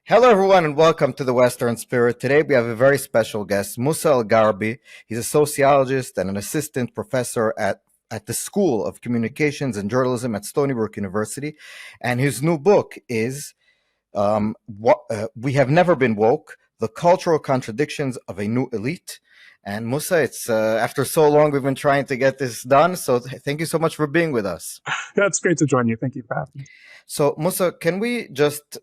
Hello, everyone, and welcome to the Western Spirit. Today, we have a very special guest, Musa al-Gharbi. He's a sociologist and an assistant professor at the School of Communications and Journalism at Stony Brook University. And his new book is We Have Never Been Woke, The Cultural Contradictions of a New Elite. And Musa, it's after so long we've been trying to get this done, so thank you so much for being with us. That's great to join you. Thank you for having me. So, Musa, can we just,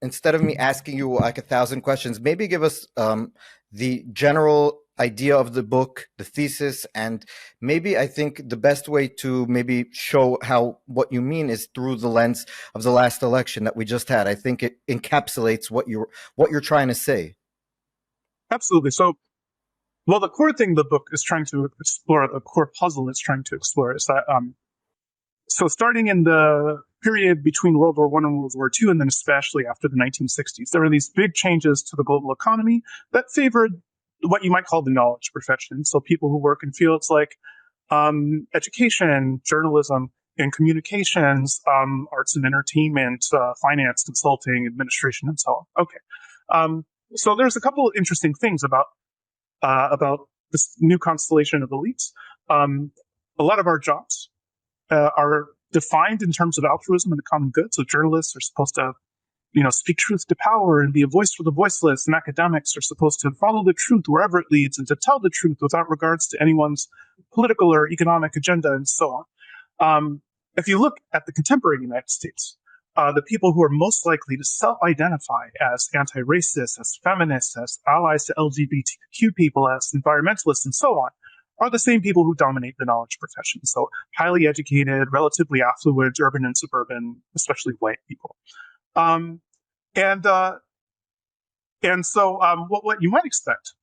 instead of me asking you like 1,000 questions, maybe give us the general idea of the book, the thesis, and maybe I think the best way to maybe show how what you mean is through the lens of the last election that we just had. I think it encapsulates what you're trying to say. Absolutely. So, well, the core thing the book is trying to explore, the core puzzle it's trying to explore is that, so starting in the period between World War I and World War II, and then especially after the 1960s, there were these big changes to the global economy that favored what you might call the knowledge profession. So people who work in fields like education, journalism, and communications, arts and entertainment, finance, consulting, administration, and so on. Okay. So there's a couple of interesting things about this new constellation of elites. A lot of our jobs are defined in terms of altruism and the common good. So journalists are supposed to, speak truth to power and be a voice for the voiceless. And academics are supposed to follow the truth wherever it leads and to tell the truth without regards to anyone's political or economic agenda and so on. If you look at the contemporary United States, the people who are most likely to self-identify as anti-racist, as feminists, as allies to LGBTQ people, as environmentalists, and so on, are the same people who dominate the knowledge profession. So highly educated, relatively affluent, urban and suburban, especially white people. What you might expect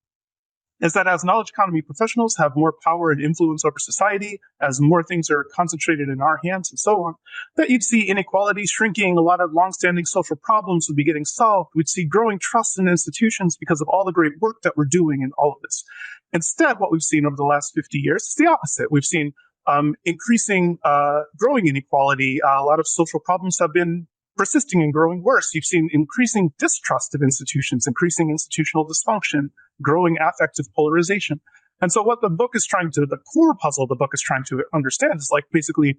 is that as knowledge economy professionals have more power and influence over society, as more things are concentrated in our hands and so on, that you'd see inequality shrinking, a lot of longstanding social problems would be getting solved. We'd see growing trust in institutions because of all the great work that we're doing in all of this. Instead, what we've seen over the last 50 years is the opposite. We've seen increasing, growing inequality. A lot of social problems have been persisting and growing worse. You've seen increasing distrust of institutions, increasing institutional dysfunction, growing affective polarization. And so what the core puzzle the book is trying to understand is like basically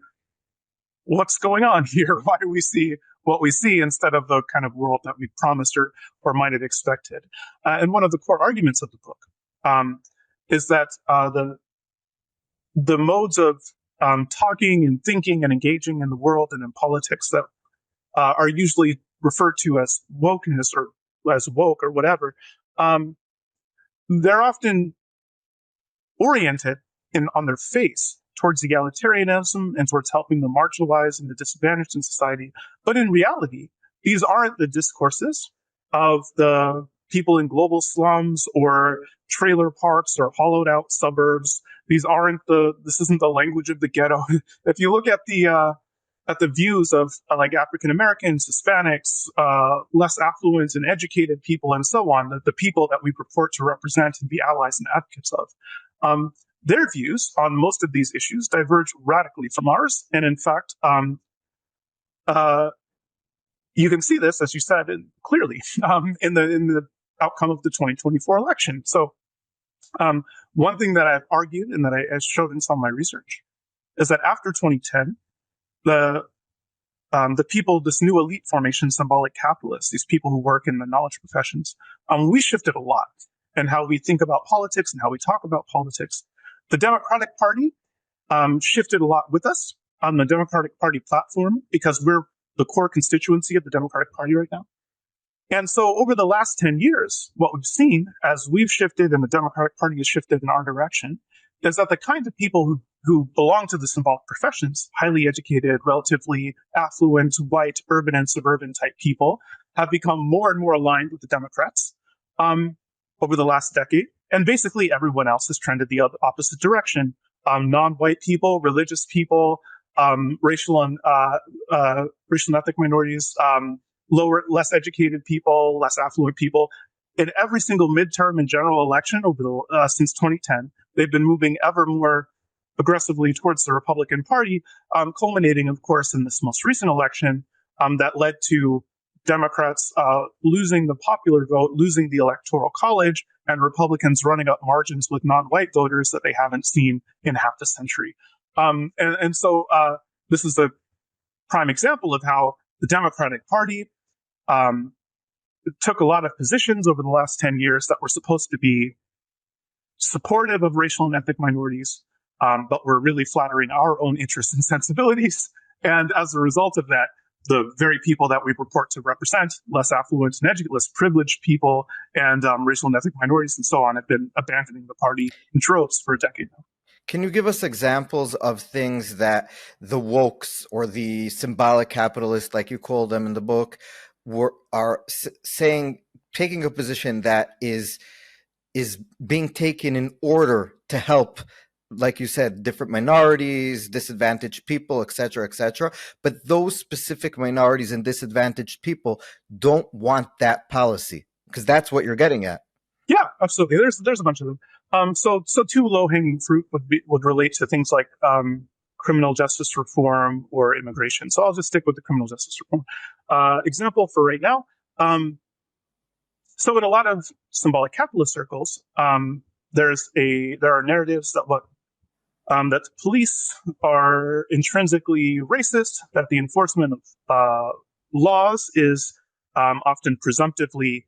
what's going on here? Why do we see what we see instead of the kind of world that we promised or might have expected? And one of the core arguments of the book is that the modes of talking and thinking and engaging in the world and in politics that are usually referred to as wokeness or as woke or whatever, they're often oriented on their face towards egalitarianism and towards helping the marginalized and the disadvantaged in society. But in reality, these aren't the discourses of the people in global slums or trailer parks or hollowed out suburbs. This isn't the language of the ghetto. If you look at the views of like African Americans, Hispanics, less affluent and educated people, and so on, the people that we purport to represent and be allies and advocates of, their views on most of these issues diverge radically from ours. And in fact, you can see this, as you said, clearly in the outcome of the 2024 election. So one thing that I've argued and that I showed in some of my research is that after 2010, the people, this new elite formation, symbolic capitalists, these people who work in the knowledge professions, we shifted a lot in how we think about politics and how we talk about politics. The Democratic Party shifted a lot with us on the Democratic Party platform because we're the core constituency of the Democratic Party right now. And so over the last 10 years, what we've seen as we've shifted and the Democratic Party has shifted in our direction is that the kind of people who belong to the symbolic professions, highly educated, relatively affluent, white, urban and suburban type people, have become more and more aligned with the Democrats over the last decade. And basically everyone else has trended the opposite direction. Non-white people, religious people, racial and ethnic minorities, less educated people, less affluent people. In every single midterm and general election since 2010, they've been moving ever more aggressively towards the Republican Party, culminating, of course, in this most recent election that led to Democrats losing the popular vote, losing the electoral college, and Republicans running up margins with non-white voters that they haven't seen in half a century. So this is a prime example of how the Democratic Party took a lot of positions over the last 10 years that were supposed to be supportive of racial and ethnic minorities, but were really flattering our own interests and sensibilities. And as a result of that, the very people that we purport to represent, less affluent and less privileged people, and racial and ethnic minorities and so on, have been abandoning the party in droves for a decade now. Can you give us examples of things that the wokes or the symbolic capitalists, like you call them in the book, are saying, taking a position that is being taken in order to help, like you said, different minorities, disadvantaged people, et cetera, but those specific minorities and disadvantaged people don't want that policy, because that's what you're getting at. Yeah, absolutely. There's a bunch of them. So two low-hanging fruit would relate to things like criminal justice reform or immigration. So I'll just stick with the criminal justice reform example for right now. So in a lot of symbolic capitalist circles, there are narratives that that police are intrinsically racist, that the enforcement of laws is often presumptively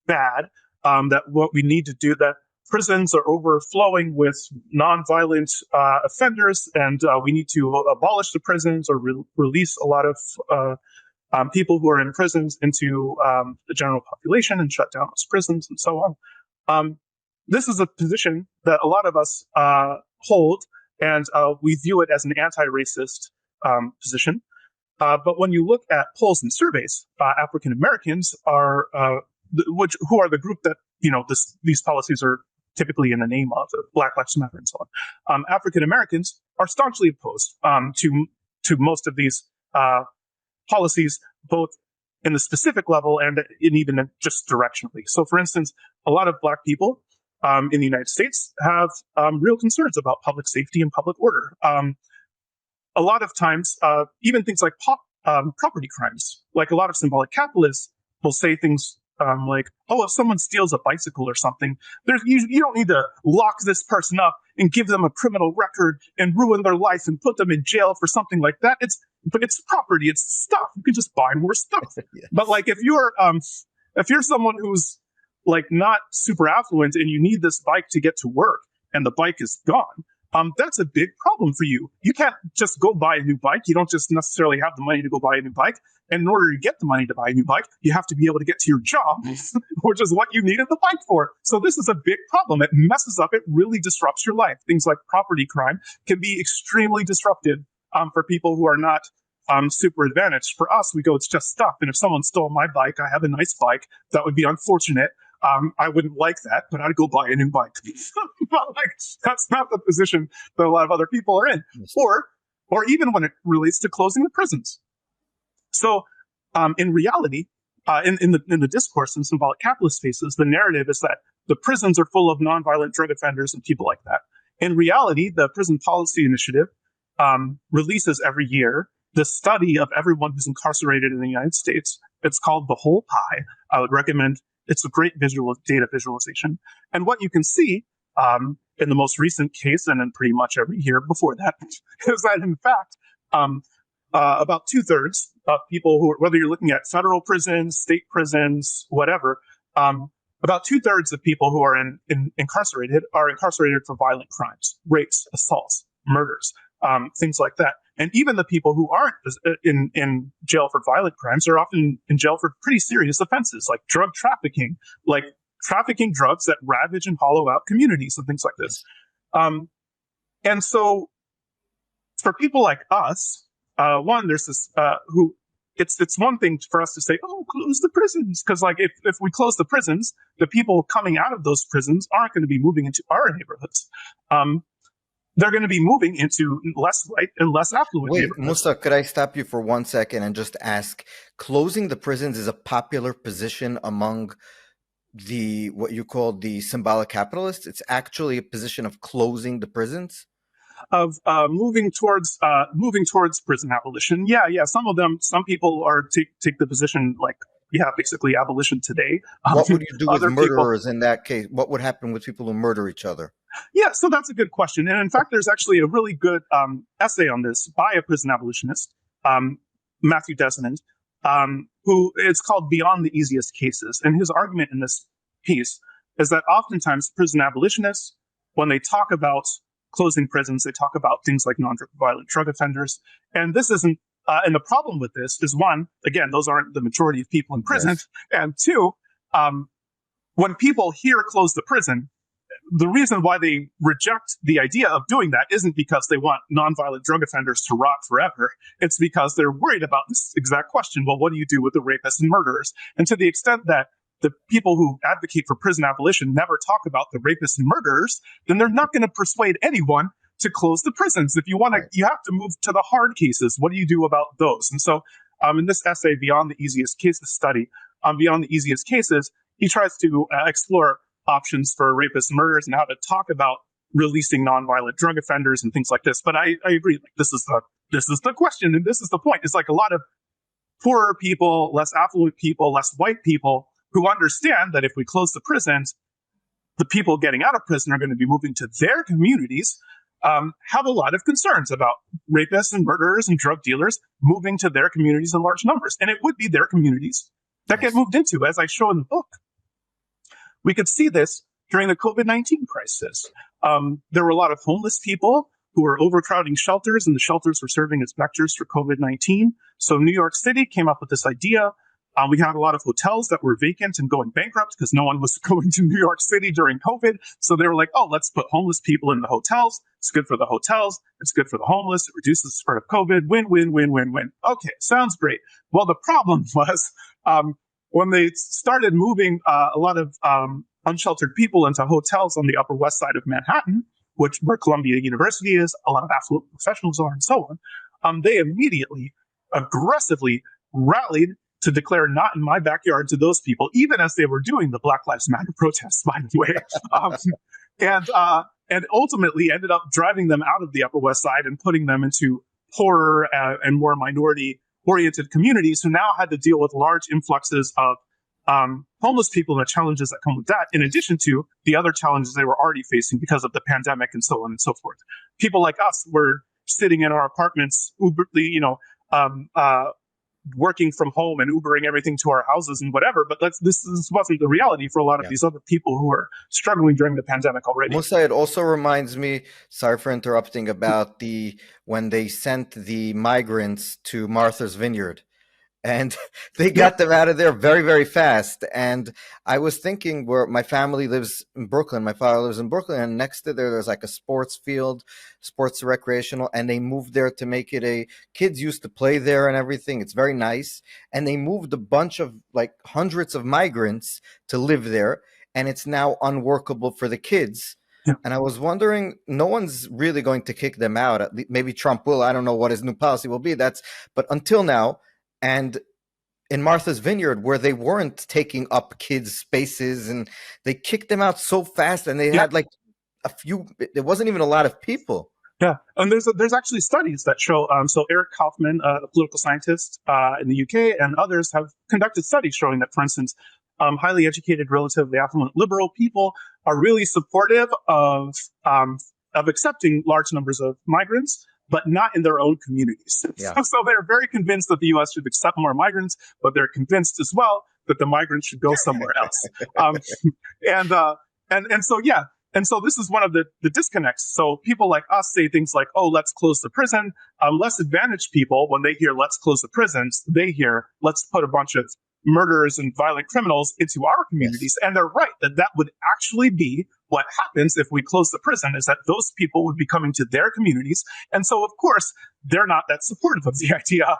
bad, that what we need to do, that prisons are overflowing with nonviolent offenders, and we need to abolish the prisons or release a lot of people who are in prisons into the general population and shut down those prisons and so on. This is a position that a lot of us hold, and we view it as an anti-racist position. But when you look at polls and surveys, African Americans are who are the group that these policies are typically in the name of, Black Lives Matter and so on. African Americans are staunchly opposed to most of these policies, both in the specific level and even just directionally. So, for instance, a lot of Black people in the United States have real concerns about public safety and public order. A lot of times, even things like property crimes, like a lot of symbolic capitalists will say things like, oh, if someone steals a bicycle or something, you don't need to lock this person up and give them a criminal record and ruin their life and put them in jail for something like that. But it's property, it's stuff. You can just buy more stuff. Yes. But like if you're someone who's like not super affluent and you need this bike to get to work and the bike is gone, that's a big problem for you. You can't just go buy a new bike. You don't just necessarily have the money to go buy a new bike. And in order to get the money to buy a new bike, you have to be able to get to your job, which is what you needed the bike for. So this is a big problem. It messes up. It really disrupts your life. Things like property crime can be extremely disruptive for people who are not super advantaged. For us, we go, it's just stuff. And if someone stole my bike, I have a nice bike. That would be unfortunate. I wouldn't like that, but I'd go buy a new bike. But like, that's not the position that a lot of other people are in. Or even when it relates to closing the prisons. So in reality, in the discourse in symbolic capitalist spaces, the narrative is that the prisons are full of nonviolent drug offenders and people like that. In reality, the Prison Policy Initiative releases every year the study of everyone who's incarcerated in the United States. It's called The Whole Pie. I would recommend. It's a great data visualization. And what you can see in the most recent case, and in pretty much every year before that, is that in fact, about 2/3 of people who, whether you're looking at federal prisons, state prisons, whatever, about 2/3 of people who are incarcerated are incarcerated for violent crimes, rapes, assaults, murders, things like that. And even the people who aren't in jail for violent crimes are often in jail for pretty serious offenses, like drug trafficking, like trafficking drugs that ravage and hollow out communities and things like this. And so for people like us, there's this it's one thing for us to say, oh, close the prisons. Because like if we close the prisons, the people coming out of those prisons aren't going to be moving into our neighborhoods. They're going to be moving into less white and less affluent neighborhoods. Musa, could I stop you for 1 second and just ask, closing the prisons is a popular position among what you call the symbolic capitalists? It's actually a position of closing the prisons? Of moving towards prison abolition. Yeah. Some people take the position like yeah, basically abolition today. What would you do with Other people. murderers in that case? What would happen with people who murder each other? Yeah, so that's a good question. And in fact, there's actually a really good essay on this by a prison abolitionist, Matthew Desmond, who it's called Beyond the Easiest Cases. And his argument in this piece is that oftentimes prison abolitionists, when they talk about closing prisons, they talk about things like non-violent drug offenders. And this isn't, and the problem with this is, one, again, those aren't the majority of people in prison. Yes. And two, when people hear close the prison, the reason why they reject the idea of doing that isn't because they want nonviolent drug offenders to rot forever. It's because they're worried about this exact question. Well, what do you do with the rapists and murderers? And to the extent that the people who advocate for prison abolition never talk about the rapists and murderers, then they're not going to persuade anyone to close the prisons. If you want to, you have to move to the hard cases. What do you do about those? And so in this essay, Beyond the Easiest Cases study, Beyond the Easiest Cases, he tries to explore options for rapists and murderers and how to talk about releasing nonviolent drug offenders and things like this. But I agree, like, this is the question, and this is the point. It's like a lot of poorer people, less affluent people, less white people who understand that if we close the prisons, the people getting out of prison are going to be moving to their communities, have a lot of concerns about rapists and murderers and drug dealers moving to their communities in large numbers. And it would be their communities that get moved into, as I show in the book. We could see this during the COVID-19 crisis. There were a lot of homeless people who were overcrowding shelters, and the shelters were serving as vectors for COVID-19. So New York City came up with this idea. We had a lot of hotels that were vacant and going bankrupt because no one was going to New York City during COVID. So they were like, oh, let's put homeless people in the hotels. It's good for the hotels. It's good for the homeless. It reduces the spread of COVID. Win, win, win, win, win. Okay, sounds great. Well, the problem was when they started moving a lot of unsheltered people into hotels on the Upper West Side of Manhattan, where Columbia University is, a lot of affluent professionals are, and so on, they immediately, aggressively rallied to declare "not in my backyard" to those people, even as they were doing the Black Lives Matter protests, by the way, and ultimately ended up driving them out of the Upper West Side and putting them into poorer and more minority-oriented communities who now had to deal with large influxes of homeless people and the challenges that come with that, in addition to the other challenges they were already facing because of the pandemic and so on and so forth. People like us were sitting in our apartments, working from home and Ubering everything to our houses and whatever. But this wasn't the reality for a lot of these other people who were struggling during the pandemic already. Musa, it also reminds me, sorry for interrupting, about when they sent the migrants to Martha's Vineyard. And they got them out of there very, very fast. And I was thinking, where my family lives in Brooklyn, my father lives in Brooklyn, and next to there's like a sports field, sports recreational, and they moved there to make it kids used to play there and everything. It's very nice. And they moved a bunch of, like, hundreds of migrants to live there, and it's now unworkable for the kids. Yeah. And I was wondering, no one's really going to kick them out. Maybe Trump will. I don't know what his new policy will be. But until now. And in Martha's Vineyard, where they weren't taking up kids' spaces, and they kicked them out so fast, and they had like there wasn't even a lot of people. Yeah, and there's actually studies that show, so Eric Kaufman, a political scientist in the UK, and others have conducted studies showing that, for instance, highly educated, relatively affluent liberal people are really supportive of accepting large numbers of migrants, but not in their own communities. Yeah. So they're very convinced that the U.S. should accept more migrants, but they're convinced as well that the migrants should go somewhere else. And so this is one of the disconnects. So people like us say things like, oh, let's close the prison. Less advantaged people, when they hear let's close the prisons, they hear let's put a bunch of murderers and violent criminals into our communities. Yes. And they're right that would actually be what happens if we close the prison, is that those people would be coming to their communities. And so, of course, they're not that supportive of the idea.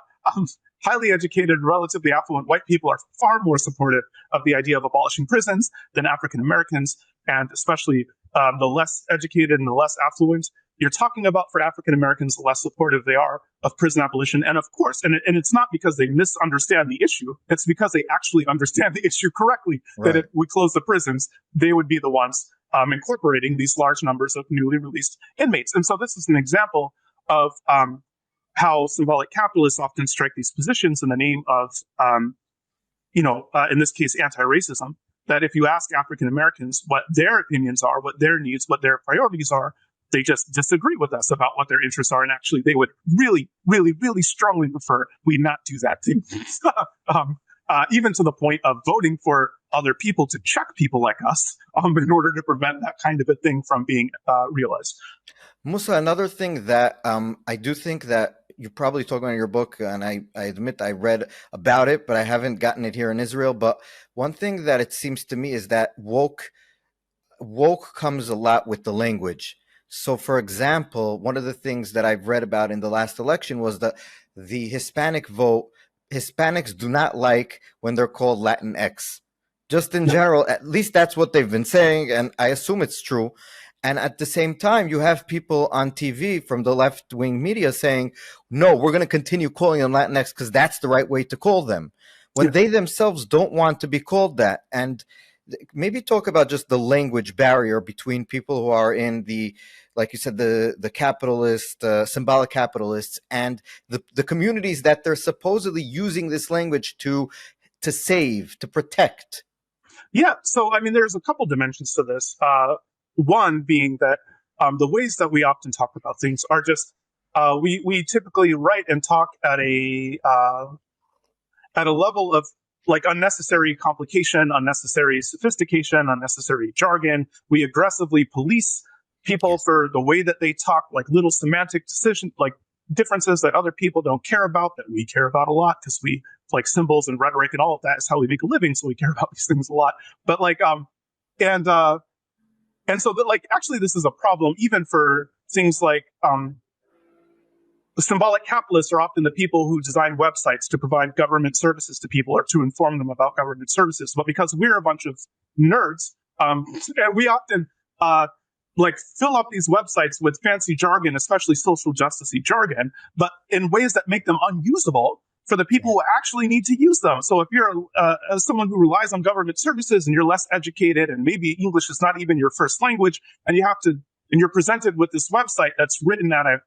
Highly educated, relatively affluent white people are far more supportive of the idea of abolishing prisons than African Americans, and especially the less educated and the less affluent. You're talking about, for African Americans, the less supportive they are of prison abolition. And of course, and it's not because they misunderstand the issue, it's because they actually understand the issue correctly, right. That if we close the prisons, they would be the ones incorporating these large numbers of newly released inmates. And so this is an example of how symbolic capitalists often strike these positions in the name of in this case, anti-racism, that if you ask African Americans what their opinions are, what their needs, what their priorities are, they just disagree with us about what their interests are. And actually, they would really, really, really strongly prefer we not do that thing. Even to the point of voting for other people to check people like us in order to prevent that kind of a thing from being realized. Musa, another thing that I do think that you probably talk about in your book, and I admit I read about it, but I haven't gotten it here in Israel. But one thing that it seems to me is that woke comes a lot with the language. So, for example, one of the things that I've read about in the last election was that the Hispanic vote, Hispanics do not like when they're called Latinx. Just in general, at least that's what they've been saying, and I assume it's true. And at the same time, you have people on TV from the left-wing media saying, no, we're going to continue calling them Latinx because that's the right way to call them, when they themselves don't want to be called that. And maybe talk about just the language barrier between people who are in the, like you said, the capitalist, symbolic capitalists, and the communities that they're supposedly using this language to save, to protect. Yeah, so I mean, there's a couple dimensions to this. One being that the ways that we often talk about things are just we typically write and talk at a level of like unnecessary complication, unnecessary sophistication, unnecessary jargon. We aggressively police people for the way that they talk, like little semantic decisions, like differences that other people don't care about, that we care about a lot because we like symbols and rhetoric and all of that is how we make a living. So we care about these things a lot. But like, and so that like, actually this is a problem even for things like, the symbolic capitalists are often the people who design websites to provide government services to people or to inform them about government services. But because we're a bunch of nerds, and we often like fill up these websites with fancy jargon, especially social justice-y jargon, but in ways that make them unusable for the people who actually need to use them. So if you're someone who relies on government services and you're less educated and maybe English is not even your first language, and you're presented with this website that's written at a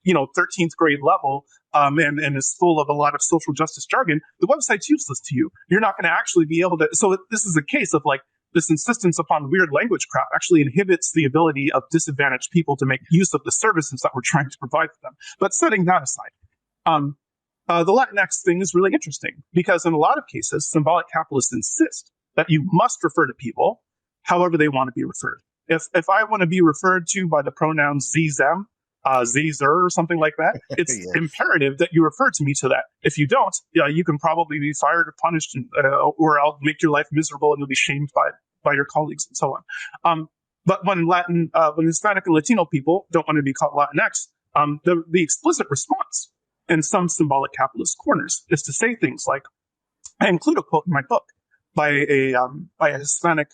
13th grade level, and is full of a lot of social justice jargon, the website's useless to you. You're not going to actually be able to. So this is a case of like this insistence upon weird language crap actually inhibits the ability of disadvantaged people to make use of the services that we're trying to provide for them. But setting that aside, the Latinx thing is really interesting because in a lot of cases, symbolic capitalists insist that you must refer to people however they want to be referred. If I want to be referred to by the pronouns ze, them, Zer or something like that, it's imperative that you refer to me to that. If you don't, you can probably be fired or punished, or I'll make your life miserable and you'll be shamed by your colleagues and so on. But when Hispanic and Latino people don't want to be called Latinx, the explicit response in some symbolic capitalist corners is to say things like, I include a quote in my book by a Hispanic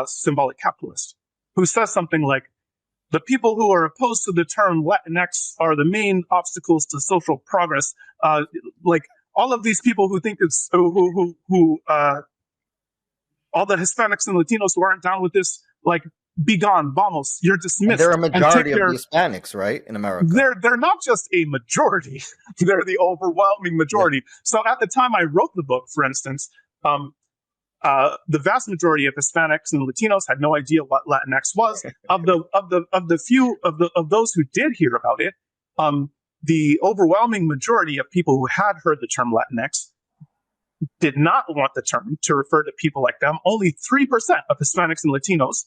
symbolic capitalist who says something like, the people who are opposed to the term Latinx are the main obstacles to social progress. Like all of these people who think it's all the Hispanics and Latinos who aren't down with this, like, be gone, vamos, you're dismissed. And they're a majority of the Hispanics, right, in America. They're not just a majority; they're the overwhelming majority. Yeah. So at the time I wrote the book, for instance, the vast majority of Hispanics and Latinos had no idea what Latinx was. Of those who did hear about it, the overwhelming majority of people who had heard the term Latinx did not want the term to refer to people like them. Only 3% of Hispanics and Latinos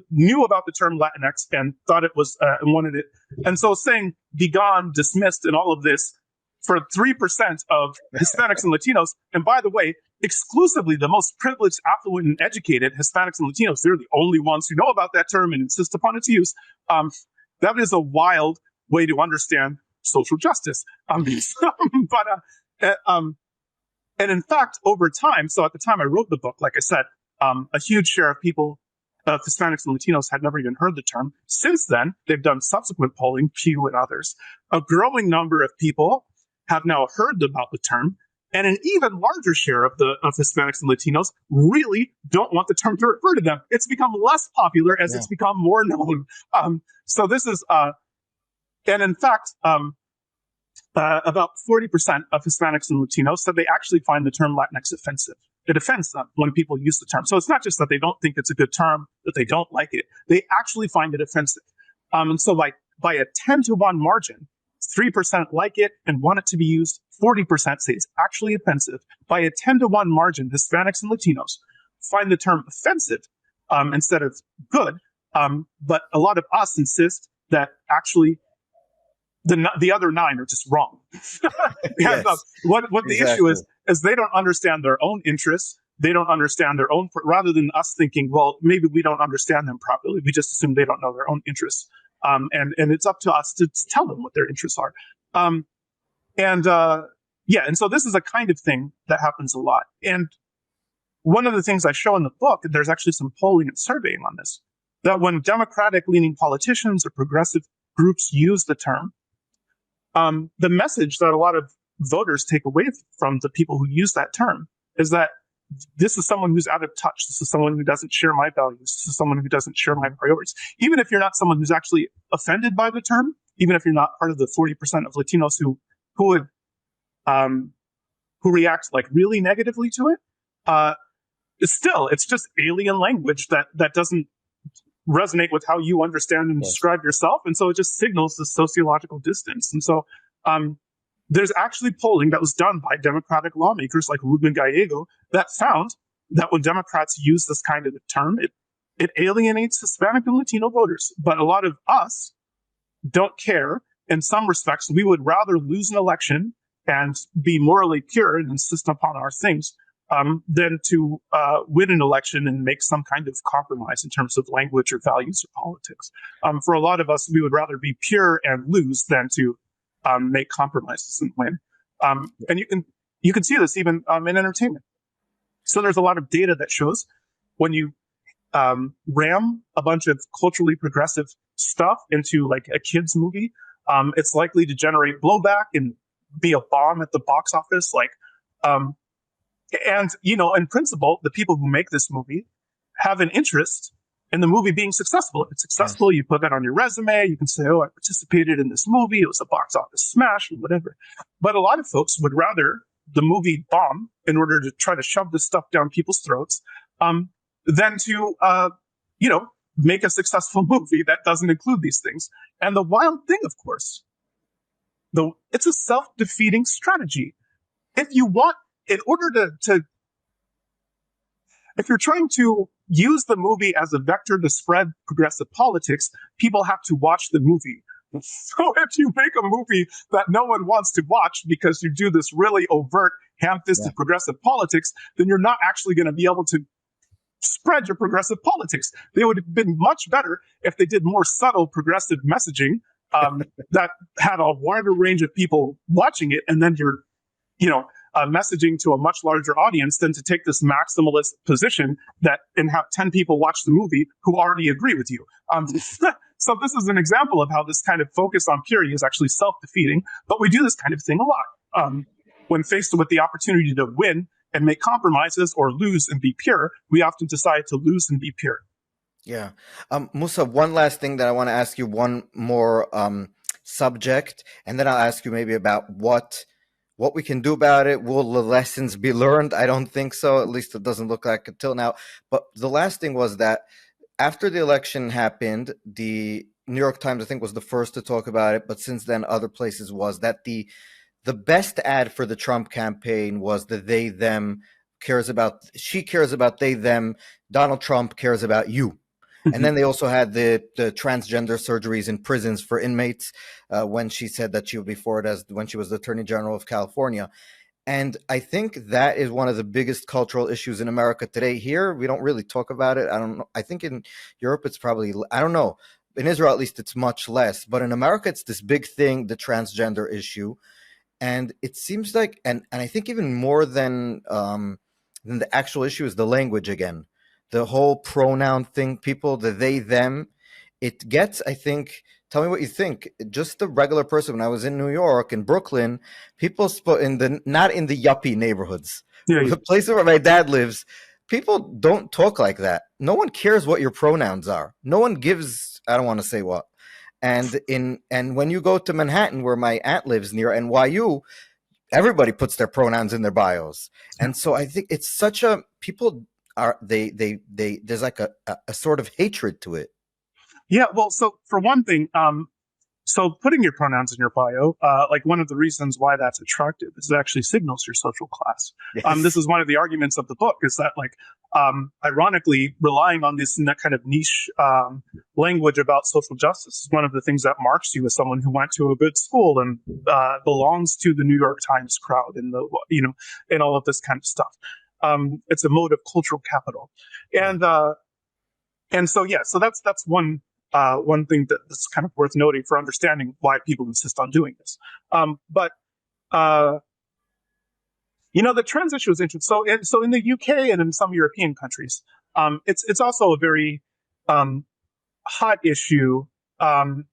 knew about the term Latinx and thought it was and wanted it. And so saying "be gone," "dismissed," and all of this for 3% of Hispanics and Latinos, and by the way, exclusively the most privileged, affluent, and educated Hispanics and Latinos, they're the only ones who know about that term and insist upon its use. That is a wild way to understand social justice. And in fact, over time, so at the time I wrote the book, like I said, a huge share of people, Hispanics and Latinos, had never even heard the term. Since then, they've done subsequent polling, Pew and others. A growing number of people have now heard about the term, and an even larger share of Hispanics and Latinos really don't want the term to refer to them. It's become less popular as it's become more known. So this is, and in fact, about 40% of Hispanics and Latinos said they actually find the term Latinx offensive. It offends them when people use the term. So it's not just that they don't think it's a good term, that they don't like it. They actually find it offensive. And so by a 10-to-1 margin, 3% like it and want it to be used. 40% say it's actually offensive. By a 10-to-1 margin, Hispanics and Latinos find the term offensive instead of good. But a lot of us insist that actually the other 9 are just wrong. Yes, What the issue is they don't understand their own interests. They don't understand their own, rather than us thinking, well, maybe we don't understand them properly. We just assume they don't know their own interests. And it's up to us to tell them what their interests are. And so this is a kind of thing that happens a lot. And one of the things I show in the book, there's actually some polling and surveying on this, that when Democratic-leaning politicians or progressive groups use the term, the message that a lot of voters take away from the people who use that term is that this is someone who's out of touch. This is someone who doesn't share my values. This is someone who doesn't share my priorities. Even if you're not someone who's actually offended by the term, even if you're not part of the 40% of Latinos who would who react like really negatively to it, it's just alien language that doesn't resonate with how you understand and describe yourself. And so it just signals the sociological distance. And so there's actually polling that was done by Democratic lawmakers like Ruben Gallego that found that when Democrats use this kind of term, it alienates Hispanic and Latino voters. But a lot of us don't care. In some respects, we would rather lose an election and be morally pure and insist upon our things than to win an election and make some kind of compromise in terms of language or values or politics. For a lot of us, we would rather be pure and lose than to make compromises and win. And you can see this even in entertainment. So there's a lot of data that shows when you ram a bunch of culturally progressive stuff into like a kid's movie, it's likely to generate blowback and be a bomb at the box office. And, in principle, the people who make this movie have an interest in the movie being successful. If it's successful, you put that on your resume. You can say, oh, I participated in this movie. It was a box office smash and whatever. But a lot of folks would rather the movie bomb in order to try to shove this stuff down people's throats than to, make a successful movie that doesn't include these things. And the wild thing, of course, though, it's a self-defeating strategy. If you want, in order if you're trying to use the movie as a vector to spread progressive politics, people have to watch the movie. So if you make a movie that no one wants to watch because you do this really overt, ham-fisted progressive politics, then you're not actually going to be able to spread your progressive politics. They would have been much better if they did more subtle progressive messaging that had a wider range of people watching it, and then you're, messaging to a much larger audience than to take this maximalist position and have 10 people watch the movie who already agree with you. So this is an example of how this kind of focus on purity is actually self-defeating, but we do this kind of thing a lot. When faced with the opportunity to win and make compromises or lose and be pure, we often decide to lose and be pure. Yeah. Musa, one last thing that I want to ask you, one more subject, and then I'll ask you maybe about what we can do about it. Will the lessons be learned? I don't think so. At least it doesn't look like until now. But the last thing was that after the election happened, the New York Times, I think, was the first to talk about it, but since then other places, was that the best ad for the Trump campaign was the they, them, she cares about they, them, Donald Trump cares about you. And then they also had the transgender surgeries in prisons for inmates when she said that she would be for it when she was the Attorney General of California. And I think that is one of the biggest cultural issues in America today. Here, we don't really talk about it. I don't know. I think in Europe, it's probably, I don't know. In Israel, at least, it's much less. But in America, it's this big thing, the transgender issue. And it seems like, and I think even more than the actual issue is the language again. The whole pronoun thing, people, the they, them, it gets, I think, tell me what you think. Just the regular person, when I was in New York, in Brooklyn, people spoke not in the yuppie neighborhoods. The places where my dad lives, people don't talk like that. No one cares what your pronouns are. No one gives, I don't want to say what. And when you go to Manhattan, where my aunt lives near NYU, everybody puts their pronouns in their bios. And so I think it's such a people are they there's like a sort of hatred to it. Yeah, well, so for one thing, so putting your pronouns in your bio, like one of the reasons why that's attractive is it actually signals your social class. Yes. This is one of the arguments of the book, is that like, ironically, relying on this kind of niche language about social justice is one of the things that marks you as someone who went to a good school and belongs to the New York Times crowd and and all of this kind of stuff. It's a mode of cultural capital, and so yeah, so that's one thing that's kind of worth noting for understanding why people insist on doing this. But the trans issue is interesting. So in the UK and in some European countries, it's also a very hot issue. But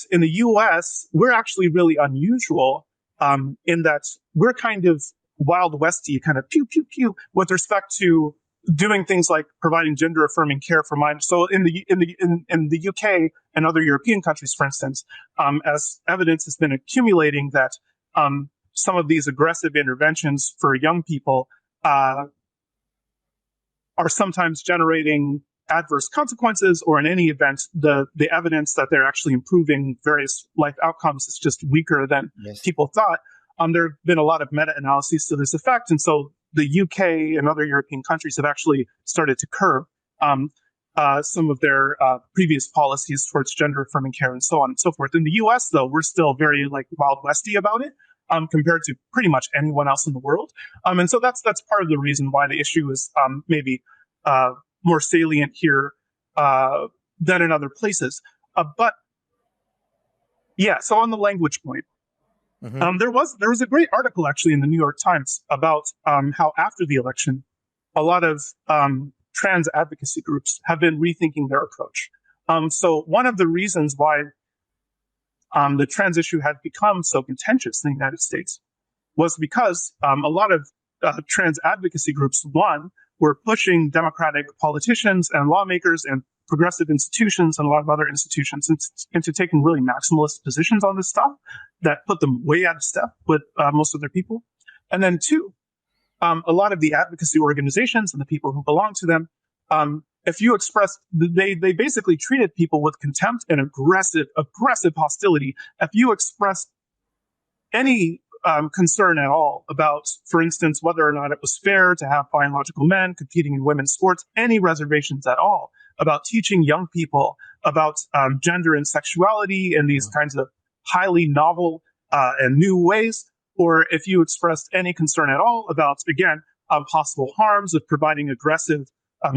in the US, we're actually really unusual in that we're kind of Wild Westy, kind of pew pew pew with respect to doing things like providing gender affirming care for minors. So in the UK and other European countries, for instance, as evidence has been accumulating that some of these aggressive interventions for young people are sometimes generating adverse consequences, or in any event, the evidence that they're actually improving various life outcomes is just weaker than people thought. There have been a lot of meta-analyses to this effect, and so the UK and other European countries have actually started to curb some of their previous policies towards gender-affirming care and so on and so forth. In the US, though, we're still very like Wild Westy about it compared to pretty much anyone else in the world. And so that's part of the reason why the issue is maybe more salient here than in other places. But yeah, so on the language point, there was a great article actually in the New York Times about how after the election, a lot of trans advocacy groups have been rethinking their approach. So one of the reasons why the trans issue had become so contentious in the United States was because a lot of trans advocacy groups, one, were pushing Democratic politicians and lawmakers and progressive institutions and a lot of other institutions into taking really maximalist positions on this stuff that put them way out of step with most of their people. And then two, a lot of the advocacy organizations and the people who belong to them, if you expressed, they basically treated people with contempt and aggressive hostility. If you expressed any concern at all about, for instance, whether or not it was fair to have biological men competing in women's sports, any reservations at all about teaching young people about gender and sexuality in these kinds of highly novel and new ways, or if you expressed any concern at all about, again, possible harms of providing aggressive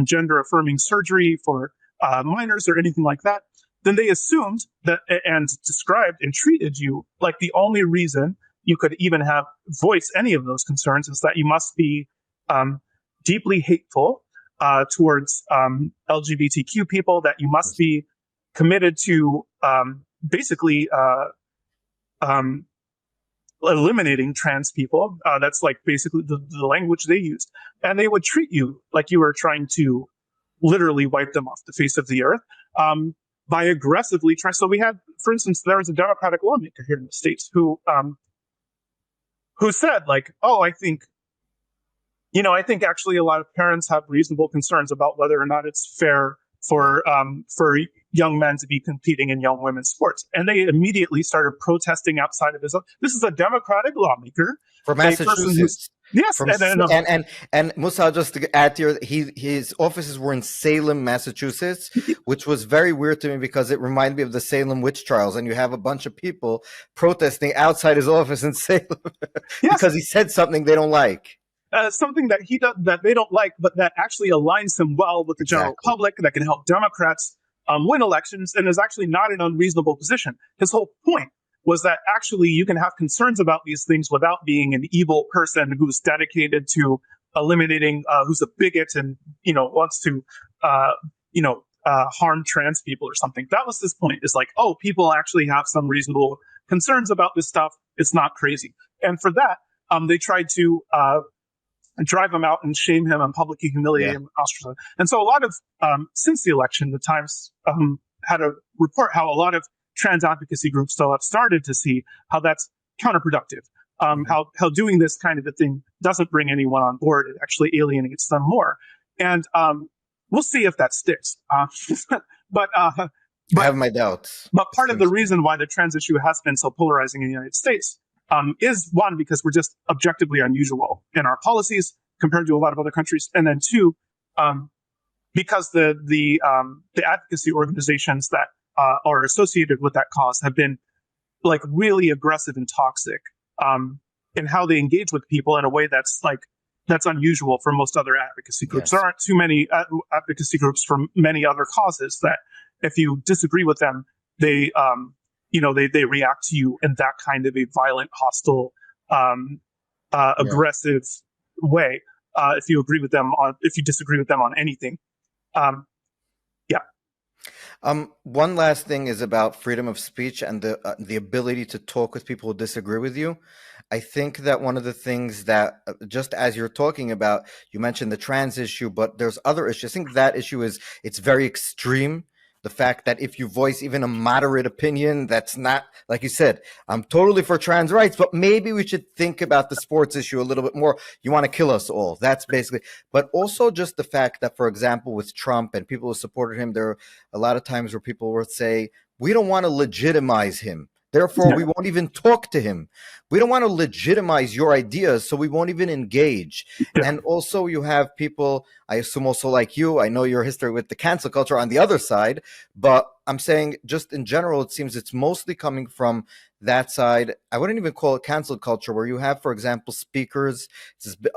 gender-affirming surgery for minors or anything like that, then they assumed that and described and treated you like the only reason you could even have voice any of those concerns is that you must be deeply hateful towards LGBTQ people, that you must be committed to basically eliminating trans people. That's like basically the language they used. And they would treat you like you were trying to literally wipe them off the face of the earth by aggressively trying. So we had, for instance, there was a Democratic lawmaker here in the States who said like, oh, I think actually a lot of parents have reasonable concerns about whether or not it's fair for young men to be competing in young women's sports. And they immediately started protesting outside of his own. This is a Democratic lawmaker from Massachusetts. Yes, and Musa, just to add to his offices were in Salem, Massachusetts, which was very weird to me because it reminded me of the Salem witch trials, and you have a bunch of people protesting outside his office in Salem because he said something they don't like. Something that he does that they don't like, but that actually aligns him well with the general public, that can help Democrats win elections, and is actually not an unreasonable position. His whole point was that actually you can have concerns about these things without being an evil person who's dedicated to eliminating, who's a bigot and wants to harm trans people or something. That was his point. Is like, oh, people actually have some reasonable concerns about this stuff. It's not crazy. And for that, they tried to drive him out and shame him and publicly humiliate him and ostracize him. And so a lot of, since the election, the Times had a report how a lot of trans advocacy groups still have started to see how that's counterproductive. How doing this kind of a thing doesn't bring anyone on board. It actually alienates them more. And we'll see if that sticks. But I have my doubts. But part of the reason why the trans issue has been so polarizing in the United States is, one, because we're just objectively unusual in our policies compared to a lot of other countries, and then two, because the advocacy organizations that are associated with that cause have been like really aggressive and toxic in how they engage with people in a way that's unusual for most other advocacy groups. Yes. There aren't too many advocacy groups from many other causes that if you disagree with them, they react to you in that kind of a violent, hostile, aggressive way. If you disagree with them on anything. One last thing is about freedom of speech and the ability to talk with people who disagree with you. I think that one of the things that, just as you're talking about, you mentioned the trans issue, but there's other issues. I think that issue it's very extreme. The fact that if you voice even a moderate opinion, that's not, like you said, I'm totally for trans rights, but maybe we should think about the sports issue a little bit more. You want to kill us all. That's basically, but also just the fact that, for example, with Trump and people who supported him, there are a lot of times where people would say, we don't want to legitimize him. Therefore, we won't even talk to him. We don't want to legitimize your ideas, so we won't even engage. And also you have people, I assume also like you, I know your history with the cancel culture on the other side, but I'm saying just in general, it seems it's mostly coming from that side. I wouldn't even call it cancel culture, where you have, for example, speakers,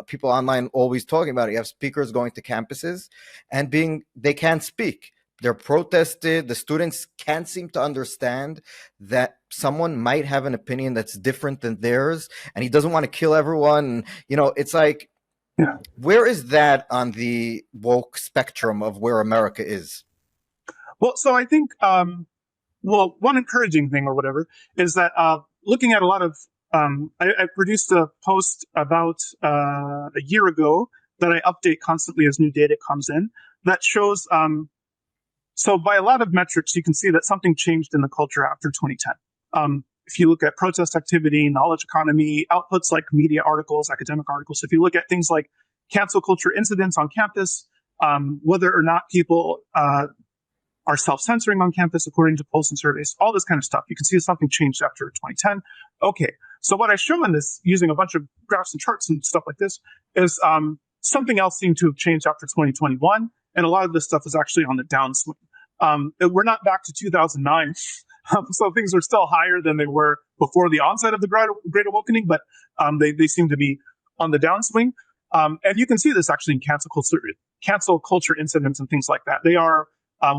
people online always talking about it. You have speakers going to campuses and they can't speak. They're protested. The students can't seem to understand that someone might have an opinion that's different than theirs, and he doesn't want to kill everyone. It's like, where is that on the woke spectrum of where America is? Well, so I think, one encouraging thing or whatever is that looking at a lot of, I produced a post about a year ago that I update constantly as new data comes in that shows, so by a lot of metrics, you can see that something changed in the culture after 2010. If you look at protest activity, knowledge economy, outputs like media articles, academic articles, if you look at things like cancel culture incidents on campus, whether or not people are self-censoring on campus according to polls and surveys, all this kind of stuff, you can see something changed after 2010. Okay, so what I show in this, using a bunch of graphs and charts and stuff like this, is something else seemed to have changed after 2021, and a lot of this stuff is actually on the downswing. We're not back to 2009, so things are still higher than they were before the onset of the Great Awakening, but they seem to be on the downswing. And you can see this actually in cancel culture incidents and things like that. They are,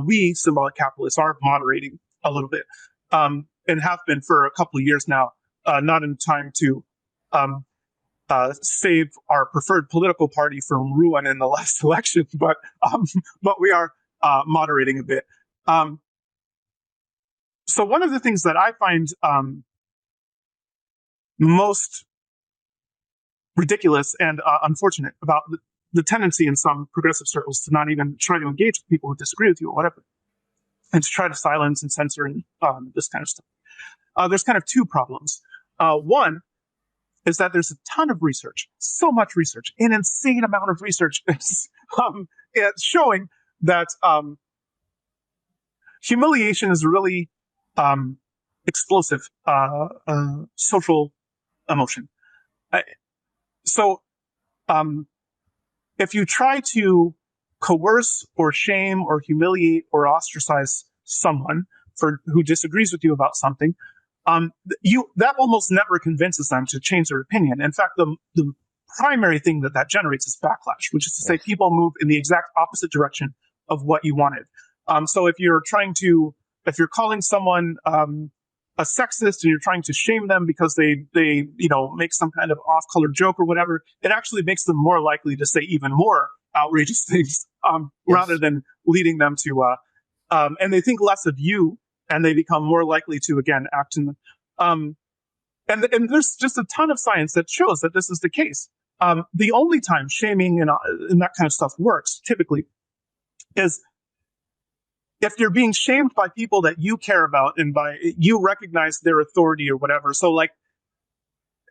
we symbolic capitalists are moderating a little bit, and have been for a couple of years now, not in time to save our preferred political party from ruin in the last election, but we are moderating a bit. So one of the things that I find most ridiculous and unfortunate about the tendency in some progressive circles to not even try to engage with people who disagree with you or whatever, and to try to silence and censor and this kind of stuff. There's kind of two problems. One is that there's a ton of research, so much research, an insane amount of research it's showing that humiliation is really explosive social emotion. So if you try to coerce or shame or humiliate or ostracize someone who disagrees with you about something, that almost never convinces them to change their opinion. In fact, the primary thing that generates is backlash, which is to say people move in the exact opposite direction of what you wanted. So if you're calling someone a sexist and you're trying to shame them because they make some kind of off-color joke or whatever, it actually makes them more likely to say even more outrageous things rather than leading them to, and they think less of you, and they become more likely to, again, act in and there's just a ton of science that shows that this is the case. The only time shaming and that kind of stuff works, typically, is if you're being shamed by people that you care about and by you recognize their authority or whatever. So like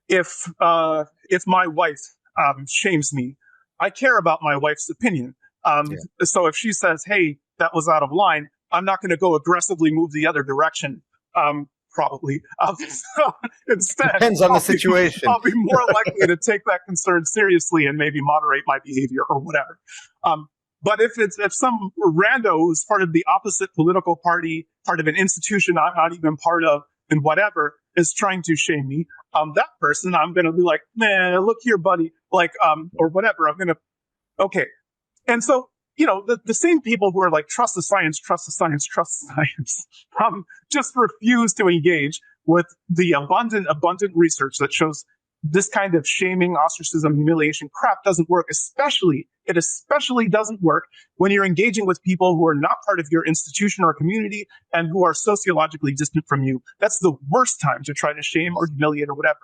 if my wife shames me, I care about my wife's opinion. Yeah. So if she says, "Hey, that was out of line," I'm not going to go aggressively move the other direction. Probably. Instead, Depends on the situation. I'll be more likely to take that concern seriously and maybe moderate my behavior or whatever. But if some rando who's part of the opposite political party, part of an institution I'm not even part of, and whatever is trying to shame me, that person, I'm going to be like, man, look here, buddy, like, or whatever. I'm going to, okay. And so, the same people who are like, trust the science, trust the science, trust the science, just refuse to engage with the abundant research that shows this kind of shaming, ostracism, humiliation crap doesn't work. It especially doesn't work when you're engaging with people who are not part of your institution or community and who are sociologically distant from you. That's the worst time to try to shame or humiliate or whatever.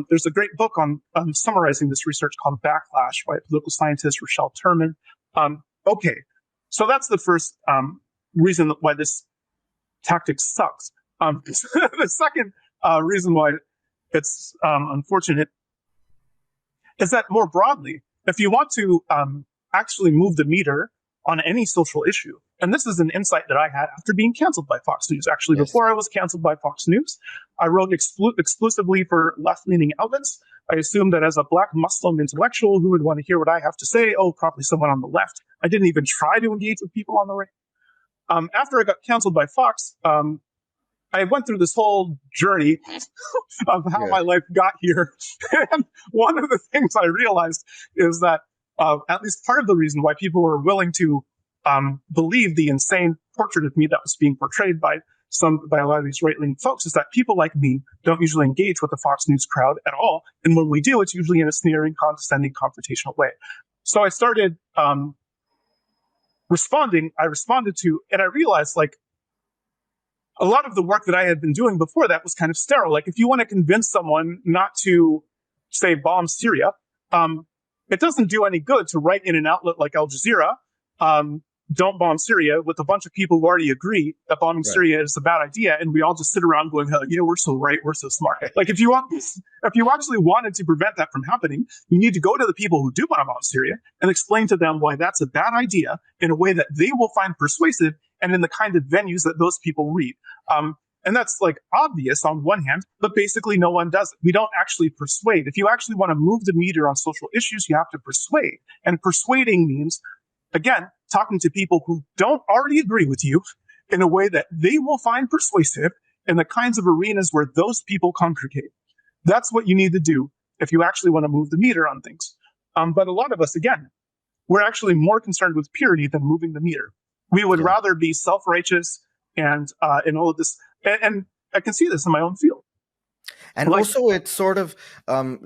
There's a great book on summarizing this research called Backlash by political scientist Rochelle Turman. Okay, so that's the first reason why this tactic sucks. The second reason why it's unfortunate is that more broadly, if you want to actually move the meter on any social issue, and this is an insight that I had after being canceled by Fox News. Actually, Yes. before I was canceled by Fox News, I wrote exclusively for left-leaning outlets. I assumed that as a Black Muslim intellectual who would want to hear what I have to say, probably someone on the left. I didn't even try to engage with people on the right. After I got canceled by Fox, I went through this whole journey of how my life got here. And one of the things I realized is that at least part of the reason why people were willing to believe the insane portrait of me that was being portrayed by a lot of these right-leaning folks is that people like me don't usually engage with the Fox News crowd at all. And when we do, it's usually in a sneering, condescending, confrontational way. So I started responding. I responded to, and I realized like, a lot of the work that I had been doing before that was kind of sterile. Like if you want to convince someone not to, say, bomb Syria, it doesn't do any good to write in an outlet like Al Jazeera, don't bomb Syria, with a bunch of people who already agree that bombing Syria is a bad idea, and we all just sit around going, yeah, we're so right, we're so smart. Like if you actually wanted to prevent that from happening, you need to go to the people who do want to bomb Syria and explain to them why that's a bad idea in a way that they will find persuasive and in the kind of venues that those people read. And that's like obvious on one hand, but basically no one does it. We don't actually persuade. If you actually want to move the meter on social issues, you have to persuade. And persuading means, again, talking to people who don't already agree with you in a way that they will find persuasive in the kinds of arenas where those people congregate. That's what you need to do if you actually want to move the meter on things. But a lot of us, again, we're actually more concerned with purity than moving the meter. We would rather be self-righteous and all of this. And I can see this in my own field. And also, it's sort of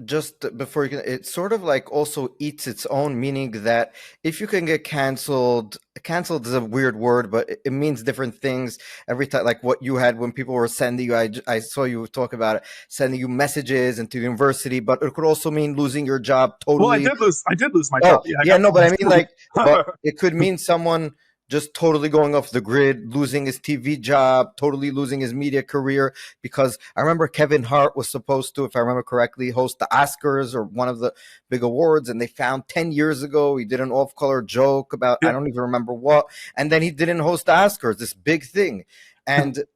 just before it sort of like also eats its own, meaning that if you can get canceled is a weird word, but it means different things every time. Like what you had when people were sending you, I saw you talk about it, sending you messages into the university, but it could also mean losing your job totally. Well, I did lose my job. But I mean, like, but it could mean someone just totally going off the grid, losing his TV job, totally losing his media career. Because I remember Kevin Hart was supposed to, if I remember correctly, host the Oscars or one of the big awards. And they found 10 years ago, he did an off-color joke about, I don't even remember what. And then he didn't host the Oscars, this big thing. And